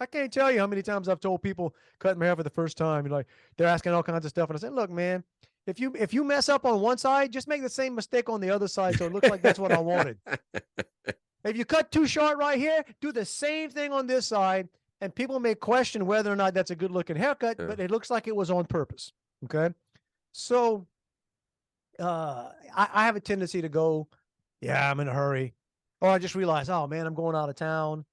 I can't tell you how many times I've told people cutting my hair for the first time, like, they're asking all kinds of stuff, and I said, look, man, if you mess up on one side, just make the same mistake on the other side, so it looks like that's what I wanted. If you cut too short right here, do the same thing on this side, and people may question whether or not that's a good looking haircut, but it looks like it was on purpose. Okay, so I have a tendency to go, I'm in a hurry. Or I just realize, oh man, I'm going out of town.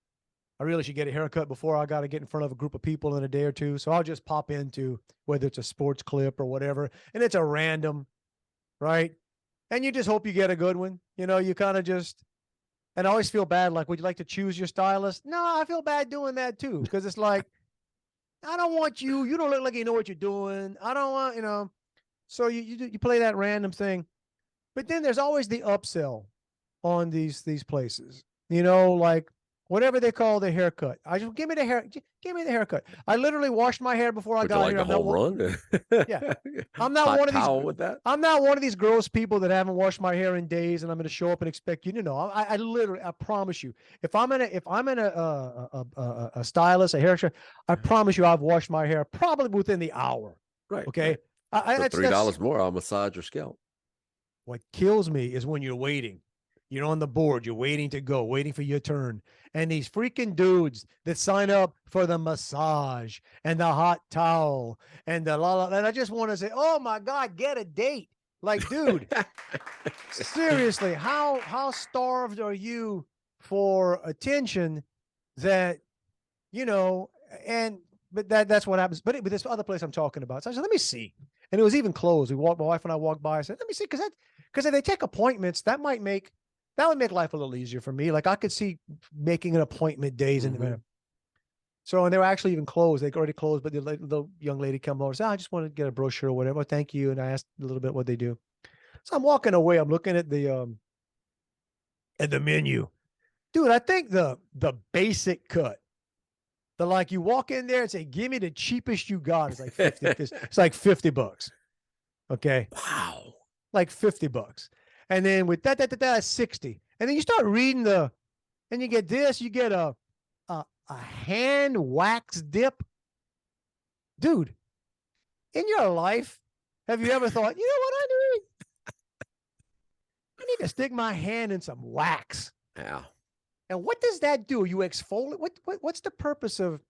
I really should get a haircut before I got to get in front of a group of people in a day or two. So I'll just pop into, whether it's a sports clip or whatever, and it's a random, right? And you just hope you get a good one. You kind of just, and I always feel bad. Like, would you like to choose your stylist? No, I feel bad doing that too. Because it's like, I don't want you. You don't look like you know what you're doing. I don't want, So you play that random thing, but then there's always the upsell on these places. Like whatever they call the haircut. I just give me the haircut. I literally washed my hair before I got here. Like a home run? Yeah, I'm not one of these. With that? I'm not one of these gross people that haven't washed my hair in days, and I'm going to show up and expect you to know. I literally, I promise you, if I'm in a stylist, a hairstylist, I promise you, I've washed my hair probably within the hour. Right. Okay. For $3 more, I'll massage your scalp. What kills me is when you're waiting. You're on the board. You're waiting to go, waiting for your turn. And these freaking dudes that sign up for the massage and the hot towel and the and I just want to say, oh my God, get a date. Like, dude, seriously, how starved are you for attention that, and but that's what happens. But this other place I'm talking about, so I said, let me see, and it was even closed. My wife and I walked by. I said, let me see, because if they take appointments, that would make life a little easier for me. Like I could see making an appointment days in advance. So, and they were actually even closed. They already closed, but the young lady come over and said, I just want to get a brochure or whatever. Thank you. And I asked a little bit what they do. So I'm walking away. I'm looking at the menu. Dude, I think the basic cut, like you walk in there and say, give me the cheapest you got. It's like 50, it's like $50. Okay. Wow. Like $50. And then with that 60. And then you start reading and you get this, you get a hand wax dip. Dude, in your life, have you ever thought, you know what I need? I need to stick my hand in some wax. Yeah. And what does that do? You exfoliate? What's the purpose of?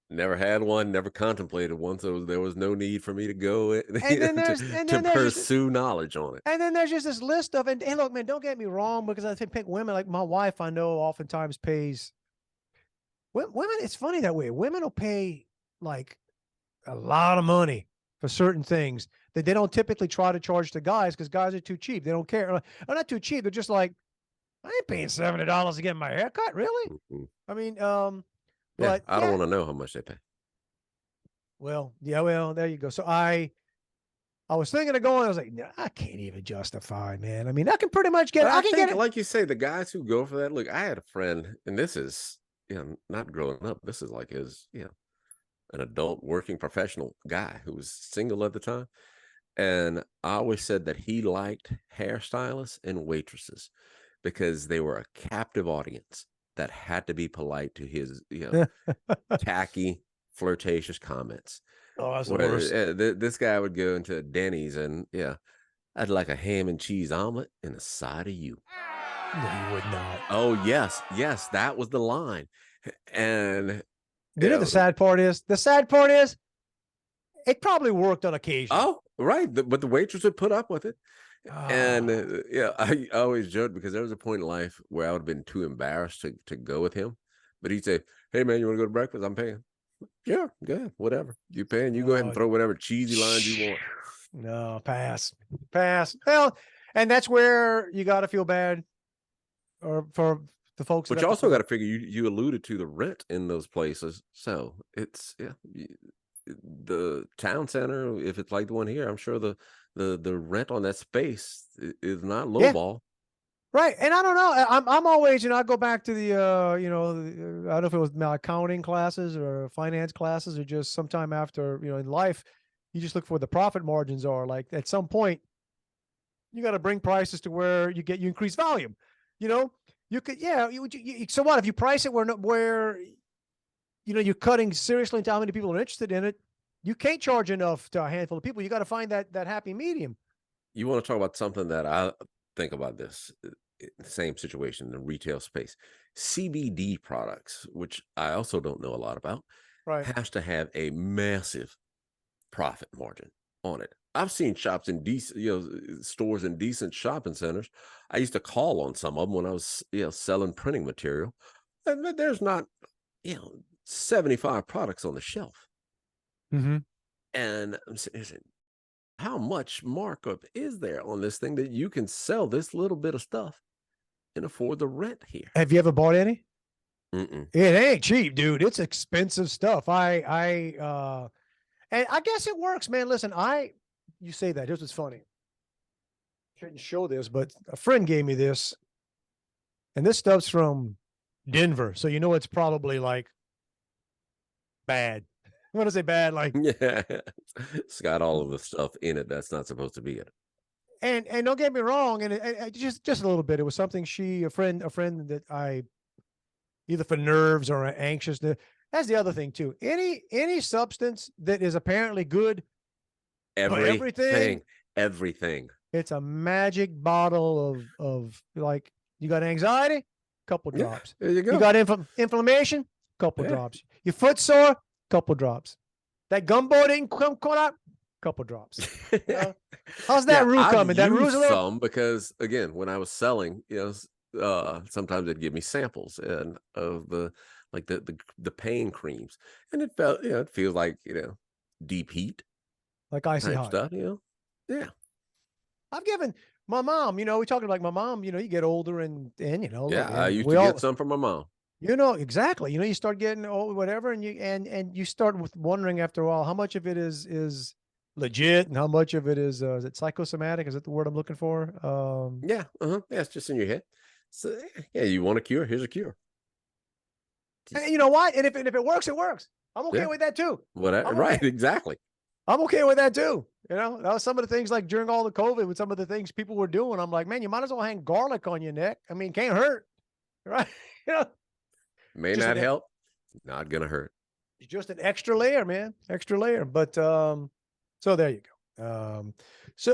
Never had one, never contemplated one, so there was no need for me to go to pursue knowledge on it. And then there's just this list of, and look, man, don't get me wrong, because I think women, like my wife, I know oftentimes pays. Women, it's funny that way. Women will pay like a lot of money for certain things that they don't typically try to charge to guys, because guys are too cheap. They don't care. Or not too cheap. They're just like, I ain't paying $70 to get my haircut. Really? I mean, but I don't want to know how much they pay. Well, there you go. So I was thinking of going. I was like, no, I can't even justify, man. I mean, I can pretty much get. I can get it. Like you say, the guys who go for that. Look, I had a friend, and this is not growing up. This is like his an adult working professional guy who was single at the time, and I always said that he liked hairstylists and waitresses because they were a captive audience that had to be polite to his tacky, flirtatious comments. Oh, that's the worst. This guy would go into Denny's and I'd like a ham and cheese omelet and a side of you. No, you would not. Oh, yes, that was the line. And you know the sad part is? The sad part is it probably worked on occasion. Oh, right. But the waitress would put up with it. And I always joked because there was a point in life where I would have been too embarrassed to go with him. But he'd say, hey, man, you want to go to breakfast? I'm paying. Sure, good, whatever. You paying, you go ahead and throw whatever cheesy lines you want. No, pass. Well, and that's where you got to feel bad or for the folks. But you also got to figure, you alluded to the rent in those places. So it's, the town center, if it's like the one here, I'm sure the rent on that space is not lowball. Right. And I don't know. I'm always, I go back to the, I don't know if it was my accounting classes or finance classes or just sometime after, in life, you just look for the profit margins are. Like at some point, you got to bring prices to where you increase volume. You could, so what if you price it where you're cutting seriously into how many people are interested in it? You can't charge enough to a handful of people. You got to find that happy medium. You want to talk about something that I think about this same situation in the retail space. CBD products, which I also don't know a lot about, right, has to have a massive profit margin on it. I've seen shops in decent, stores in decent shopping centers. I used to call on some of them when I was, selling printing material, and there's not, 75 products on the shelf. Mm-hmm. And I'm saying, how much markup is there on this thing that you can sell this little bit of stuff and afford the rent here? Have you ever bought any? Mm-mm. It ain't cheap, dude. It's expensive stuff. And I guess it works, man. Listen, you say that. Here's what's funny. Shouldn't show this, but a friend gave me this, and this stuff's from Denver. So it's probably like bad. When I say bad, like it's got all of the stuff in it that's not supposed to be in it. And don't get me wrong, and just a little bit. It was something a friend that I either for nerves or anxious. That's the other thing too. Any substance that is apparently good, everything. It's a magic bottle of like, you got anxiety, couple drops. There you go. You got inflammation, couple drops. Your foot sore, couple drops. That gumbo didn't come out, couple drops. How's that roux coming? That roux's a little... some because again, when I was selling, sometimes they'd give me samples and of the like the pain creams, and it felt, it feels like, deep heat Like icy type hot. stuff, yeah. I've given my mom, we talking like my mom, you get older and Yeah, look, I and used we to all, get some from my mom. exactly. You start getting old, whatever, and you start with wondering after a while how much of it is legit and how much of it is it psychosomatic? Is that the word I'm looking for? Yeah, yeah, it's just in your head. So yeah, you want a cure? Here's a cure. And you know what? And if it works, it works. I'm okay Yeah. with that too. Whatever, I'm right? okay. Exactly. I'm okay with that too. That was some of the things like during all the COVID with some of the things people were doing. I'm like, man, you might as well hang garlic on your neck. I mean, can't hurt, right? May just not an, help, not gonna hurt. just an extra layer, man, extra layer. But so there you go.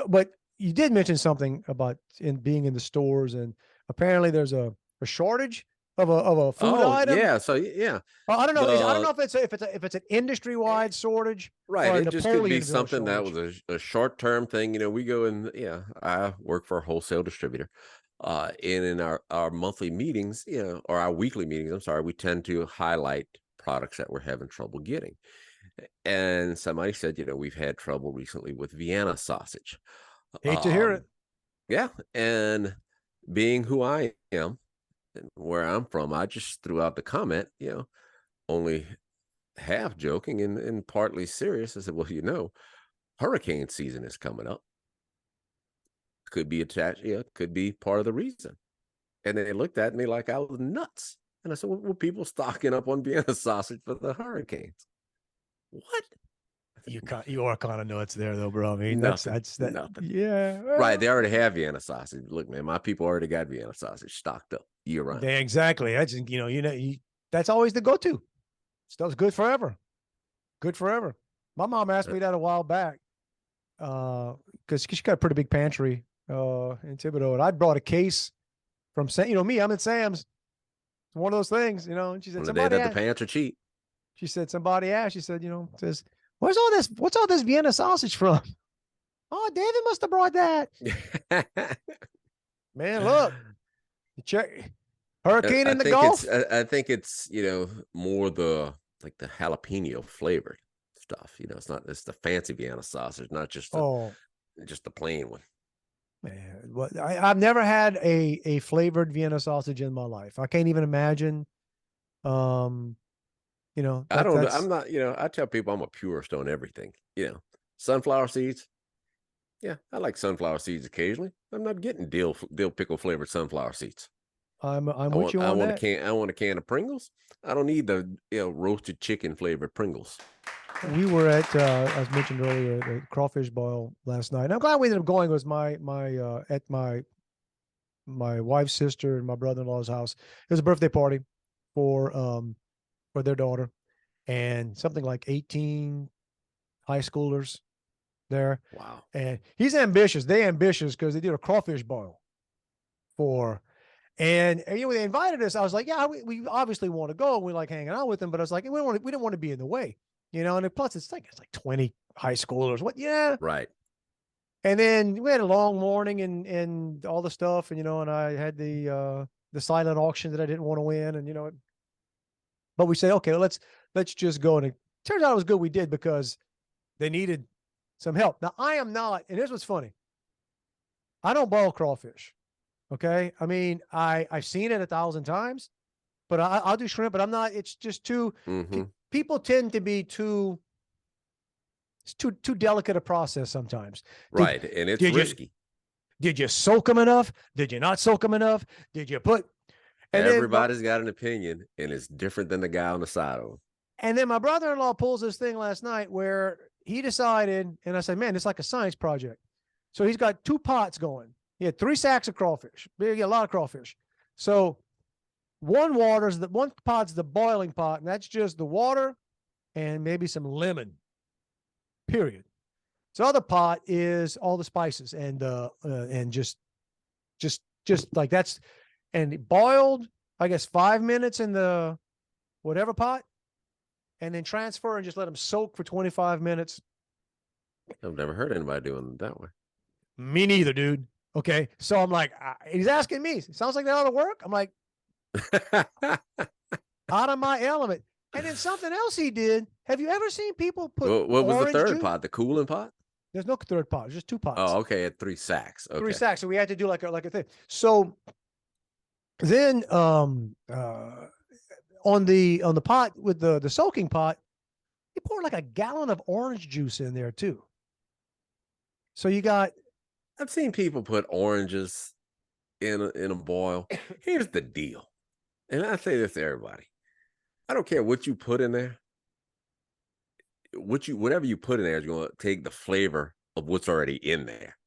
But you did mention something about being in the stores, and apparently there's a shortage of a food item. Yeah, so yeah, I don't know. I don't know the if it's an industry wide shortage right. or a It just could be Napoleonville something that shortage. was a short term thing. We go in. Yeah, I work for a wholesale distributor. And in our monthly meetings, or our weekly meetings, I'm sorry, we tend to highlight products that we're having trouble getting. And somebody said, we've had trouble recently with Vienna sausage. Hate to hear it. Yeah, and being who I am and where I'm from, I just threw out the comment, only half joking and partly serious. I said, well, hurricane season is coming up. Could be attached, could be part of the reason. And they looked at me like I was nuts. And I said, well, people stocking up on Vienna sausage for the hurricanes. What? You are kind of nuts there, though, bro. I mean, Nothing, that's that. nothing. Yeah, well, Right. They already have Vienna sausage. Look, man, my people already got Vienna sausage stocked up year round. Exactly. That's that's always the go-to. Stuff's good forever. Good forever. My mom asked me that a while back, because she got a pretty big pantry in Thibodeau, and I brought a case from me. I'm at Sam's. It's one of those things, And she said, The day that the pants are cheap. She said, somebody asked. She said, says, what's all this Vienna sausage from? Oh, David must have brought that. Man, look, you check hurricane in the Gulf. I think it's more the jalapeno flavored stuff. It's the fancy Vienna sausage, not just just the plain one. Man, I've never had a flavored Vienna sausage in my life. I can't even imagine. I'm not. I tell people I'm a purist on everything. Sunflower seeds. Yeah, I like sunflower seeds occasionally. I'm not getting dill pickle flavored sunflower seeds. I'm with you on that. I want a can of Pringles. I don't need the roasted chicken flavored Pringles. We were at as mentioned earlier, the crawfish boil last night. And I'm glad we ended up going. It was at my wife's sister and my brother-in-law's house. It was a birthday party for their daughter, and something like 18 high schoolers there. Wow. And he's ambitious. They ambitious because they did a crawfish boil and they invited us. I was like, yeah, we obviously want to go. We like hanging out with them, but I was like, we didn't want to be in the way, and plus it's like 20 high schoolers. What? Yeah. Right. And then we had a long morning and all the stuff, and I had the silent auction that I didn't want to win, and but we said, okay, let's just go. And it turns out it was good we did, because they needed some help. Now, I am not, and here's what's funny. I don't boil crawfish. Okay. I mean, I've seen it 1,000 times, but I'll do shrimp, but I'm not, it's just too, people tend to be it's too delicate a process sometimes. Right. And it's risky. Did you soak them enough? Did you not soak them enough? Did you put, and everybody's got an opinion, and it's different than the guy on the side of them. And then my brother-in-law pulls this thing last night where he decided, and I said, man, it's like a science project. So he's got 2 pots going. He had 3 sacks of crawfish. He got a lot of crawfish. So one pot's the boiling pot, and that's just the water and maybe some lemon, period. So other pot is all the spices and just like that's, and it boiled, I guess, 5 minutes in the whatever pot, and then transfer and just let them soak for 25 minutes. I've never heard anybody doing it that way. Me neither, dude. Okay. So I'm like, he's asking me, sounds like that ought to work. I'm like, out of my element. And then something else he did. Have you ever seen people put What was the orange third juice? pot? The cooling pot? There's no third pot. There's just 2 pots. Oh, okay. At 3 sacks. Okay. 3 sacks. So we had to do like a thing. So then on the pot with the soaking pot, he poured like a gallon of orange juice in there too. So you got I've seen people put oranges in a boil. Here's the deal. And I say this to everybody. I don't care what you put in there. Whatever you put in there is going to take the flavor of what's already in there.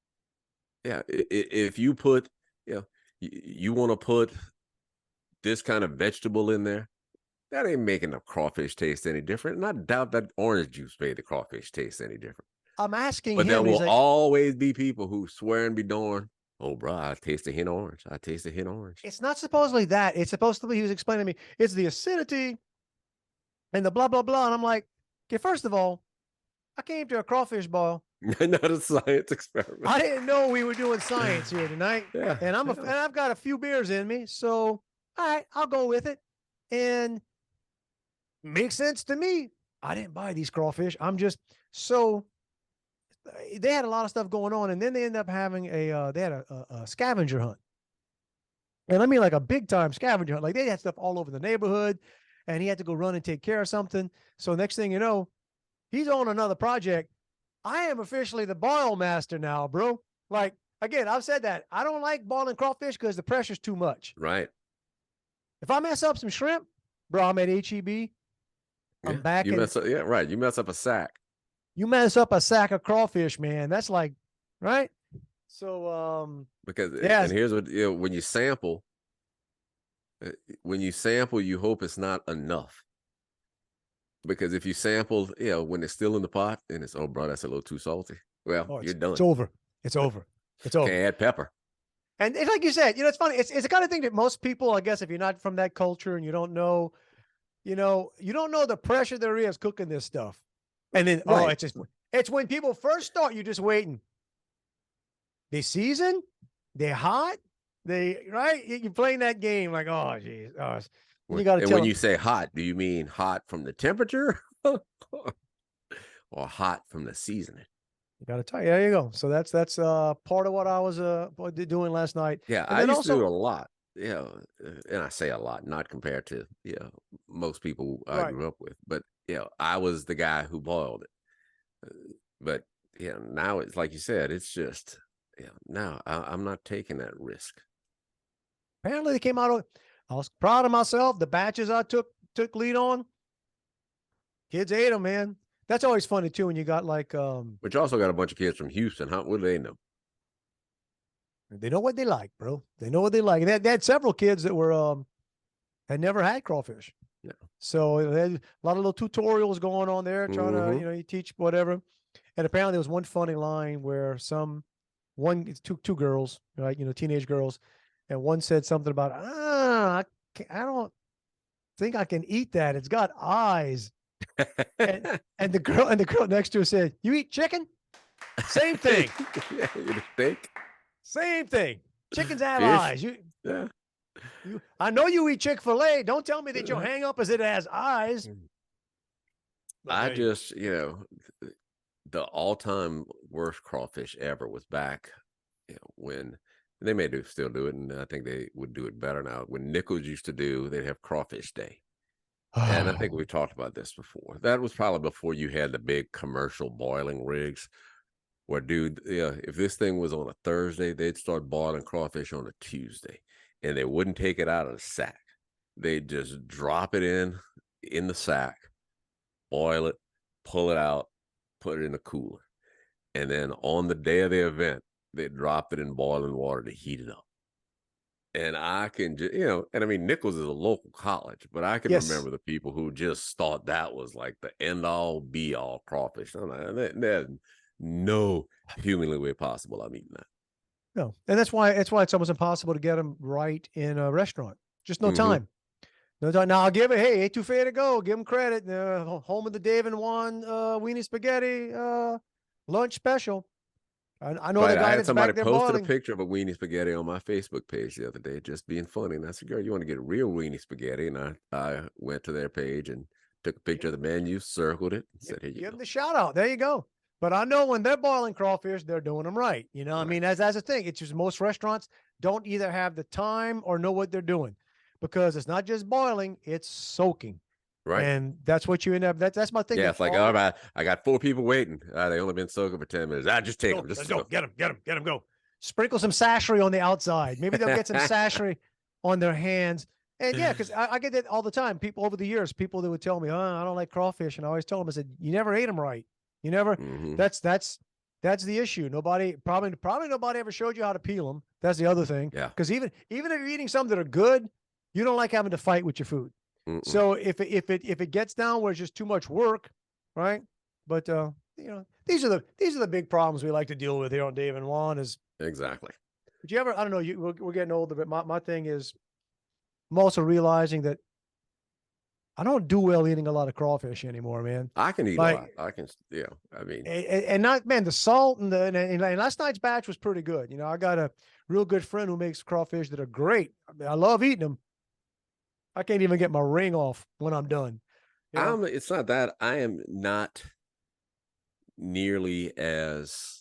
Yeah, if you put, you want to put this kind of vegetable in there, that ain't making the crawfish taste any different. And I doubt that orange juice made the crawfish taste any different. I'm asking But him. there will like, always be people who swear and be darned. Oh, bro, I taste a hint orange. I taste a hint orange. it's not supposedly that. It's supposed to be, he was explaining to me, it's the acidity and the blah, blah, blah. And I'm like, okay, first of all, I came to a crawfish boil. Not a science experiment. I didn't know we were doing science here tonight. Yeah. And and I've got a few beers in me. So, all right, I'll go with it. And makes sense to me. I didn't buy these crawfish. So they had a lot of stuff going on. And then they ended up having they had a scavenger hunt. And I mean like a big time scavenger hunt. Like they had stuff all over the neighborhood and he had to go run and take care of something. So next thing you know, he's on another project. I am officially the boil master now, bro. Like, again, I've said that. I don't like boiling crawfish because the pressure's too much. Right. If I mess up some shrimp, bro, I'm at HEB. I'm back. You mess up, right. You mess up a sack. You mess up a sack of crawfish, man. That's like, right? So, Because and here's what when you sample, you hope it's not enough. Because if you sample, when it's still in the pot and it's, oh, bro, that's a little too salty. Well, you're done. It's over. It's over. It's over. Can't add pepper. And it's like you said, it's funny. It's the kind of thing that most people, I guess, if you're not from that culture and you don't know, you don't know the pressure there is cooking this stuff. And then, Right. it's when people first start, you're just waiting. They season, they're hot, right? You're playing that game like, oh, geez. Oh, you got to And tell when them, you say hot, do you mean hot from the temperature or hot from the seasoning? you got to tell you, there you go. So that's part of what I was doing last night. Yeah, And I then used to also- do a lot. And I say a lot, not compared to most people I Right. grew up with, but I was the guy who boiled it. But now it's like you said, it's just now I'm not taking that risk. Apparently they came out. I was proud of myself. The batches I took lead on. Kids ate them, man. That's always funny too when you got like But you also got a bunch of kids from Houston. What do they know? they know what they like, bro. They know what they like. And they had several kids that were had never had crawfish. Yeah. So they had a lot of little tutorials going on there, trying Mhm. to, you teach whatever. And apparently there was one funny line where two girls, right, teenage girls, and one said something about, I don't think I can eat that. It's got eyes. And the girl next to her said, "You eat chicken?" Same thing. Yeah, you think? Same thing. Chickens have Fish. eyes. Yeah. I know you eat Chick-fil-A. Don't tell me that your hang up is it has eyes. I just, the all-time worst crawfish ever was back when they still do it, and I think they would do it better now. When Nichols used to they'd have crawfish day. And I think we talked about this before. That was probably before you had the big commercial boiling rigs where, dude, if this thing was on a Thursday, they'd start boiling crawfish on a Tuesday, and they wouldn't take it out of the sack. They'd just drop it in the sack, boil it, pull it out, put it in a cooler. And then on the day of the event, they dropped it in boiling water to heat it up. And I can just, and I mean, Nichols is a local college, but I can Yes. remember the people who just thought that was like the end all be all crawfish. I'm like, there's no humanly way possible I'm eating that. No, and that's why it's almost impossible to get them right in a restaurant. Just no Mhm. time. No time. Now I'll give it. Hey, etouffee to go. Give them credit. Home of the Dave and Juan weenie spaghetti lunch special. I know the I guy had that's somebody back there posted boiling. a picture of a weenie spaghetti on my Facebook page the other day, just being funny. And I said, girl, you want to get a real weenie spaghetti? And I went to their page and took a picture of the menu, circled it, and said, here you Give go. them the shout out. There you go. But I know when they're boiling crawfish, they're doing them right. You know, I mean, as a thing, it's just most restaurants don't either have the time or know what they're doing, because it's not just boiling, it's soaking. Right. And that's what you end up. That's my thing. Yeah, it's like, all right, I got 4 people waiting. They only been soaking for 10 minutes. Just take them. Let's go. Get them, go. Sprinkle some sashery on the outside. Maybe they'll get some sashery on their hands. And yeah, because I get that all the time. People over the years, people that would tell me, "Oh, I don't like crawfish," and I always tell them, I said, "You never ate them right. You never." That's the issue. Probably nobody ever showed you how to peel them. That's the other thing. Yeah. Because even if you're eating some that are good, you don't like having to fight with your food. So if it gets down where it's just too much work, right? But these are the big problems we like to deal with here on Dave and Juan. Is exactly. Did you ever? I don't know. We're getting older, but my thing is, I'm also realizing that I don't do well eating a lot of crawfish anymore, man. I can eat a lot. I can, I mean, and not, man, the salt and last night's batch was pretty good. You know, I got a real good friend who makes crawfish that are great. I love eating them. I can't even get my ring off when I'm done. You know? It's not that I am not nearly as,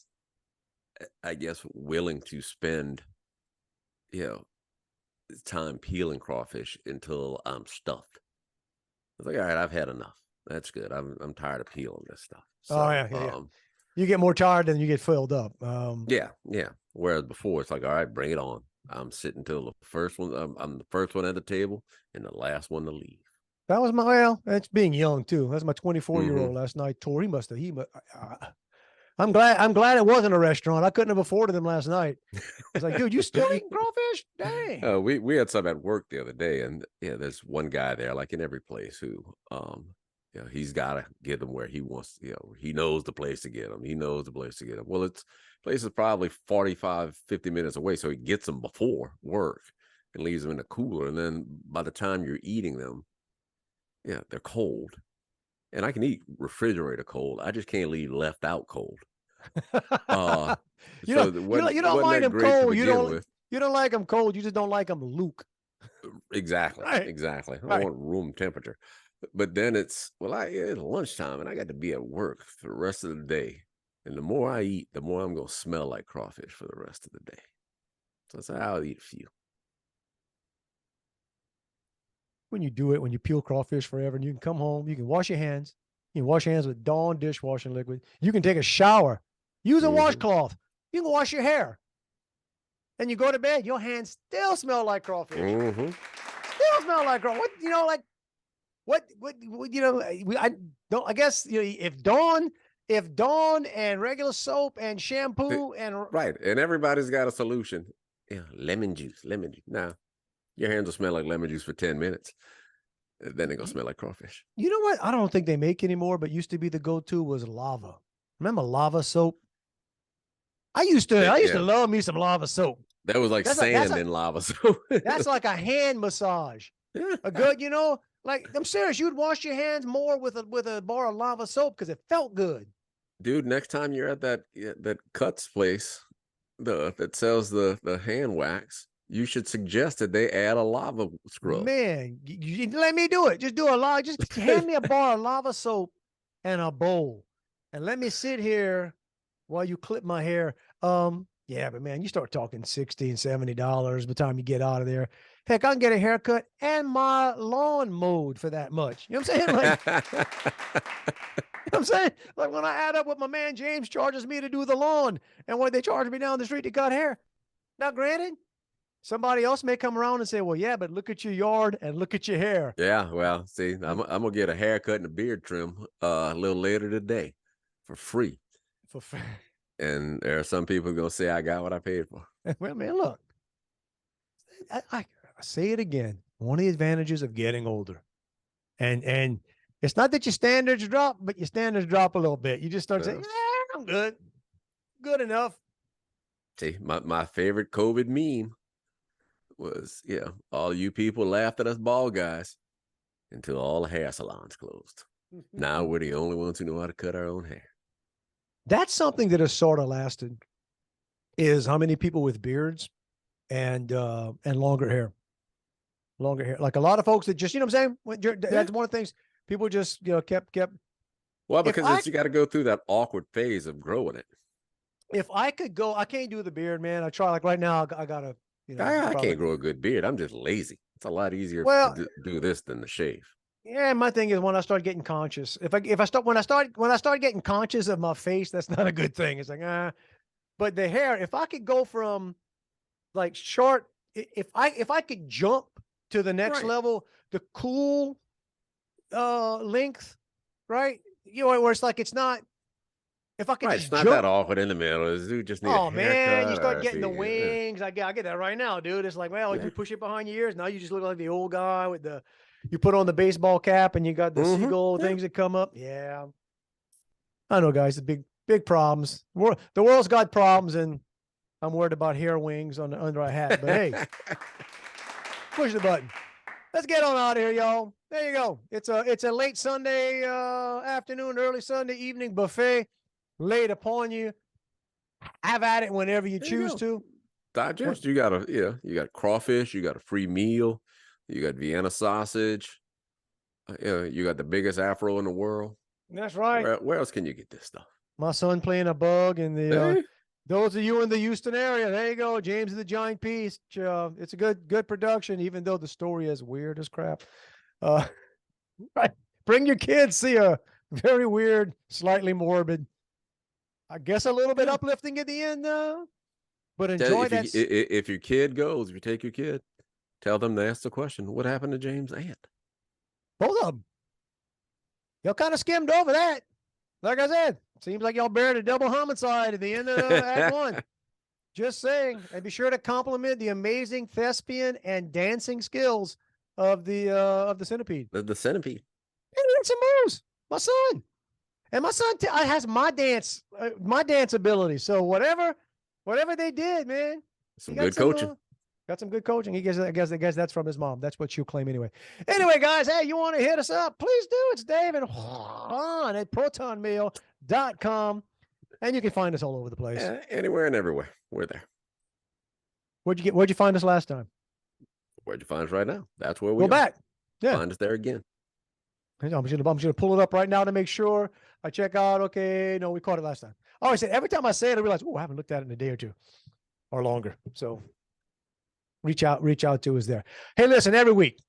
I guess, willing to spend, time peeling crawfish until I'm stuffed. It's like, all right, I've had enough. That's good. I'm tired of peeling this stuff. So, yeah. You get more tired than you get filled up. Yeah. Whereas before, it's like, all right, bring it on. I'm sitting till the first one. I'm the first one at the table and the last one to leave. That was that's being young too. That's my 24-year-old last night tour. I'm glad it wasn't a restaurant. I couldn't have afforded them last night. I was like, dude, you still eating crawfish? Dang. We had some at work the other day, and there's one guy there, like in every place, who he's got to get them where he wants. He knows the place to get them. He knows the place to get them. Well, place is probably 45, 50 minutes away, so he gets them before work and leaves them in the cooler. And then by the time you're eating them, they're cold. And I can eat refrigerator cold. I just can't leave left out cold. You don't mind them cold. You don't like them cold. You just don't like them Luke. Exactly. Right. Exactly. I Right. want room temperature. But then it's lunchtime and I got to be at work for the rest of the day. And the more I eat, the more I'm going to smell like crawfish for the rest of the day. So that's how I'll eat a few. When you do it, when you peel crawfish forever, and you can come home, you can wash your hands. You can wash your hands with Dawn dishwashing liquid. You can take a shower. Use a washcloth. You can wash your hair. Then you go to bed, your hands still smell like crawfish. Still smell like crawfish. I guess if Dawn and regular soap and shampoo right, and everybody's got a solution. Lemon juice. Now, your hands will smell like lemon juice for 10 minutes. Then they're gonna smell like crawfish. You know what? I don't think they make anymore, but used to be the go-to was lava. Remember lava soap? I used to love me some lava soap. That was like sand in lava soap. That's like a hand massage. A good, like I'm serious. You'd wash your hands more with a bar of lava soap because it felt good. Dude, next time you're at that Cuts place, that sells the hand wax, you should suggest that they add a lava scrub. Man, you let me do it. Just do just hand me a bar of lava soap and a bowl, and let me sit here while you clip my hair. Yeah, but man, you start talking $60 and $70 by the time you get out of there. Heck, I can get a haircut and my lawn mowed for that much. You know what I'm saying? Like, you know what I'm saying? Like when I add up what my man James charges me to do the lawn and what they charge me down the street to cut hair. Now, granted, somebody else may come around and say, well, yeah, but look at your yard and look at your hair. Yeah, well, see, I'm going to get a haircut and a beard trim a little later today for free. For free. And there are some people going to say I got what I paid for. Well, man, look, I say it again. One of the advantages of getting older. And it's not that your standards drop, but your standards drop a little bit. You just start saying, I'm good. Good enough. See, my favorite COVID meme was, all you people laughed at us bald guys until all the hair salons closed. Now we're the only ones who know how to cut our own hair. That's something that has sort of lasted. is how many people with beards and longer hair. Longer hair. Like a lot of folks that just, you know what I'm saying? That's one of the things people just, kept. Well, because you got to go through that awkward phase of growing it. If I could go, I can't do the beard, man. I try. Like right now, I gotta, I can't grow a good beard. I'm just lazy. It's a lot easier Well, to do this than to shave. Yeah, my thing is when I start getting conscious. When I start getting conscious of my face, that's not a good thing. It's like But the hair, if I could go from like short, if I could jump to the next level, the cool length, right? Where it's like it's not. If I could just it's not jump, that awkward in the middle. Dude just need a haircut. Man, you start getting the wings. I get that right now, dude. It's like, well, you push it behind your ears. Now you just look like the old guy with you put on the baseball cap and you got the seagull things that come up. Yeah. I know, guys, the big problems. The world's got problems, and I'm worried about hair wings under a hat. But hey, push the button. Let's get on out of here, y'all. There you go. It's a late Sunday afternoon, early Sunday evening buffet laid upon you. Have at it whenever you choose to. Digest. You got crawfish. You got a free meal. You got Vienna sausage. You got the biggest afro in the world. That's right. Where else can you get this stuff? My son playing a bug in the. Those of you in the Houston area, there you go. James of the Giant Peach. It's a good production, even though the story is weird as crap. Right. Bring your kids, see a very weird, slightly morbid, I guess a little bit uplifting at the end, but enjoy that. If your kid goes, if you take your kid, tell them to ask the question, what happened to James' aunt? Both of them. Y'all kind of skimmed over that. Like I said, seems like y'all buried a double homicide at the end of Act 1. Just saying. And be sure to compliment the amazing thespian and dancing skills of the centipede. The centipede. He did some moves. My son. And my son has my dance ability. So whatever they did, man. Some good coaching. Got some good coaching. I guess that's from his mom. That's what she'll claim anyway. Anyway, guys, hey, you want to hit us up? Please do. It's Dave and Juan at protonmail.com. And you can find us all over the place. Yeah, anywhere and everywhere. We're there. Where'd you find us last time? Where'd you find us right now? That's where we go back. Yeah. Find us there again. I'm just gonna pull it up right now to make sure I check out. Okay, no, we caught it last time. Oh, I said every time I say it, I realize, I haven't looked at it in a day or two or longer. So reach out to us there. Hey, listen, every week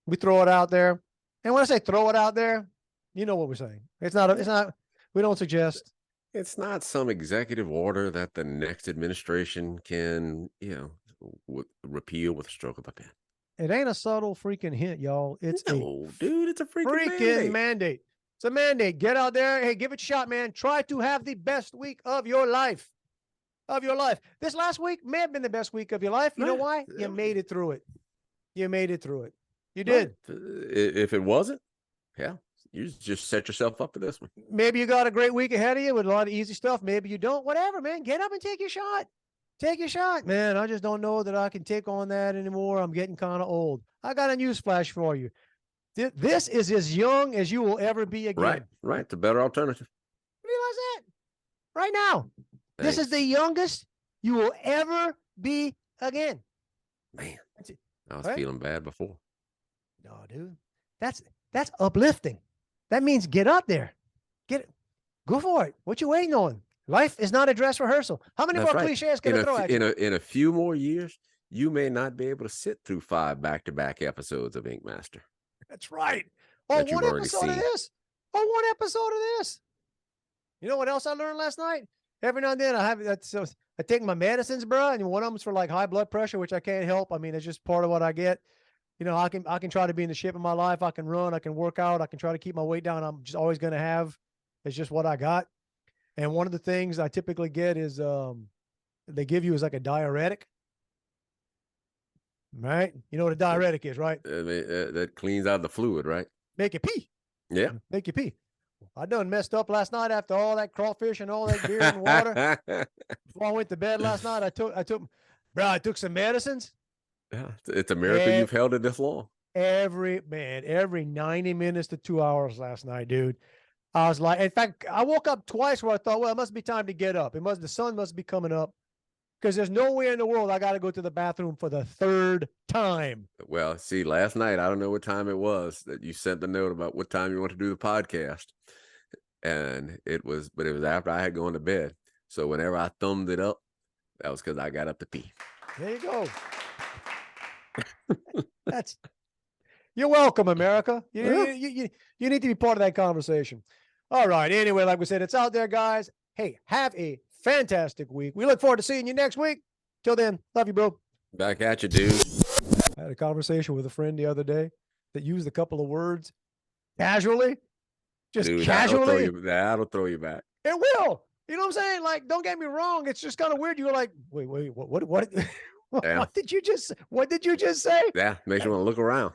we throw it out there. And when I say throw it out there, you know what we're saying. It's not, we don't suggest. It's not some executive order that the next administration can, repeal with a stroke of a pen. It ain't a subtle freaking hint, y'all. It's it's a freaking mandate. It's a mandate. Get out there. Hey, give it a shot, man. Try to have the best week of your life. This last week may have been the best week of your life. You know why? You made it through it. You did. If it wasn't, you just set yourself up for this one. Maybe you got a great week ahead of you with a lot of easy stuff. Maybe you don't. Whatever, man. Get up and take your shot. Take your shot, man. I just don't know that I can take on that anymore. I'm getting kind of old. I got a news flash for you. This is as young as you will ever be again. Right. It's a better alternative. Realize that right now. Thanks. This is the youngest you will ever be again. Man, I was feeling bad before. No, dude. That's uplifting. That means get up there. Go for it. What you waiting on? Life is not a dress rehearsal. How many more cliches can I throw at you? In a few more years, you may not be able to sit through 5 back-to-back episodes of Ink Master. That's right. One episode of this. You know what else I learned last night? Every now and then I take my medicines, bro, and one of them's for like high blood pressure, which I can't help. I mean, it's just part of what I get. I can try to be in the shape of my life. I can run. I can work out. I can try to keep my weight down. I'm just always going to have. It's just what I got. And one of the things I typically get is they give you is like a diuretic. Right? You know what a diuretic is, right? That cleans out the fluid, right? Make you pee. Yeah. Make you pee. I done messed up last night after all that crawfish and all that beer and water. Before I went to bed last night, I took some medicines. Yeah, it's a miracle you've held it this long. Every 90 minutes to 2 hours last night, dude. I was like, in fact, I woke up twice where I thought, well, it must be time to get up. The sun must be coming up. because there's nowhere in the world I got to go to the bathroom for the third time. Well, see, last night, I don't know what time it was that you sent the note about what time you want to do the podcast. And it was after I had gone to bed. So whenever I thumbed it up, that was because I got up to pee. There you go. You're welcome, America. You need to be part of that conversation. All right. Anyway, like we said, it's out there, guys. Hey, have a fantastic week. We look forward to seeing you next week. Till then, love you, bro. Back at you, dude. I had a conversation with a friend the other day that used a couple of words casually, just Dude, casually. That'll throw you back. It will. You know what I'm saying? Like, don't get me wrong. It's just kind of weird. You're like, wait, what what did you just say? Yeah, makes you want to look around.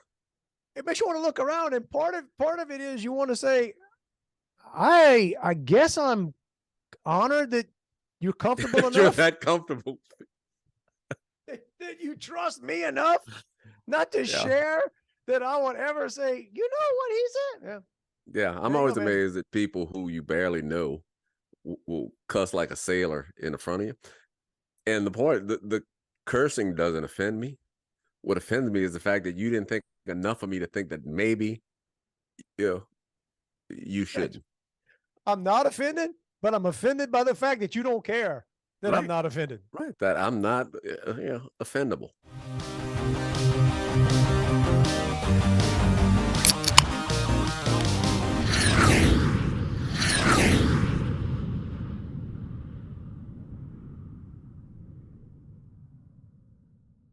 It makes you want to look around. And part of it is you want to say, I guess I'm honored that you're comfortable enough. You're that comfortable. That you trust me enough not to share that I would ever say, you know what he said? Yeah, I'm always amazed at people who you barely know will cuss like a sailor in the front of you. And the cursing doesn't offend me. What offends me is the fact that you didn't think enough of me to think that maybe, you shouldn't. I'm not offended, but I'm offended by the fact that you don't care that I'm not offended. Right, that I'm not offendable.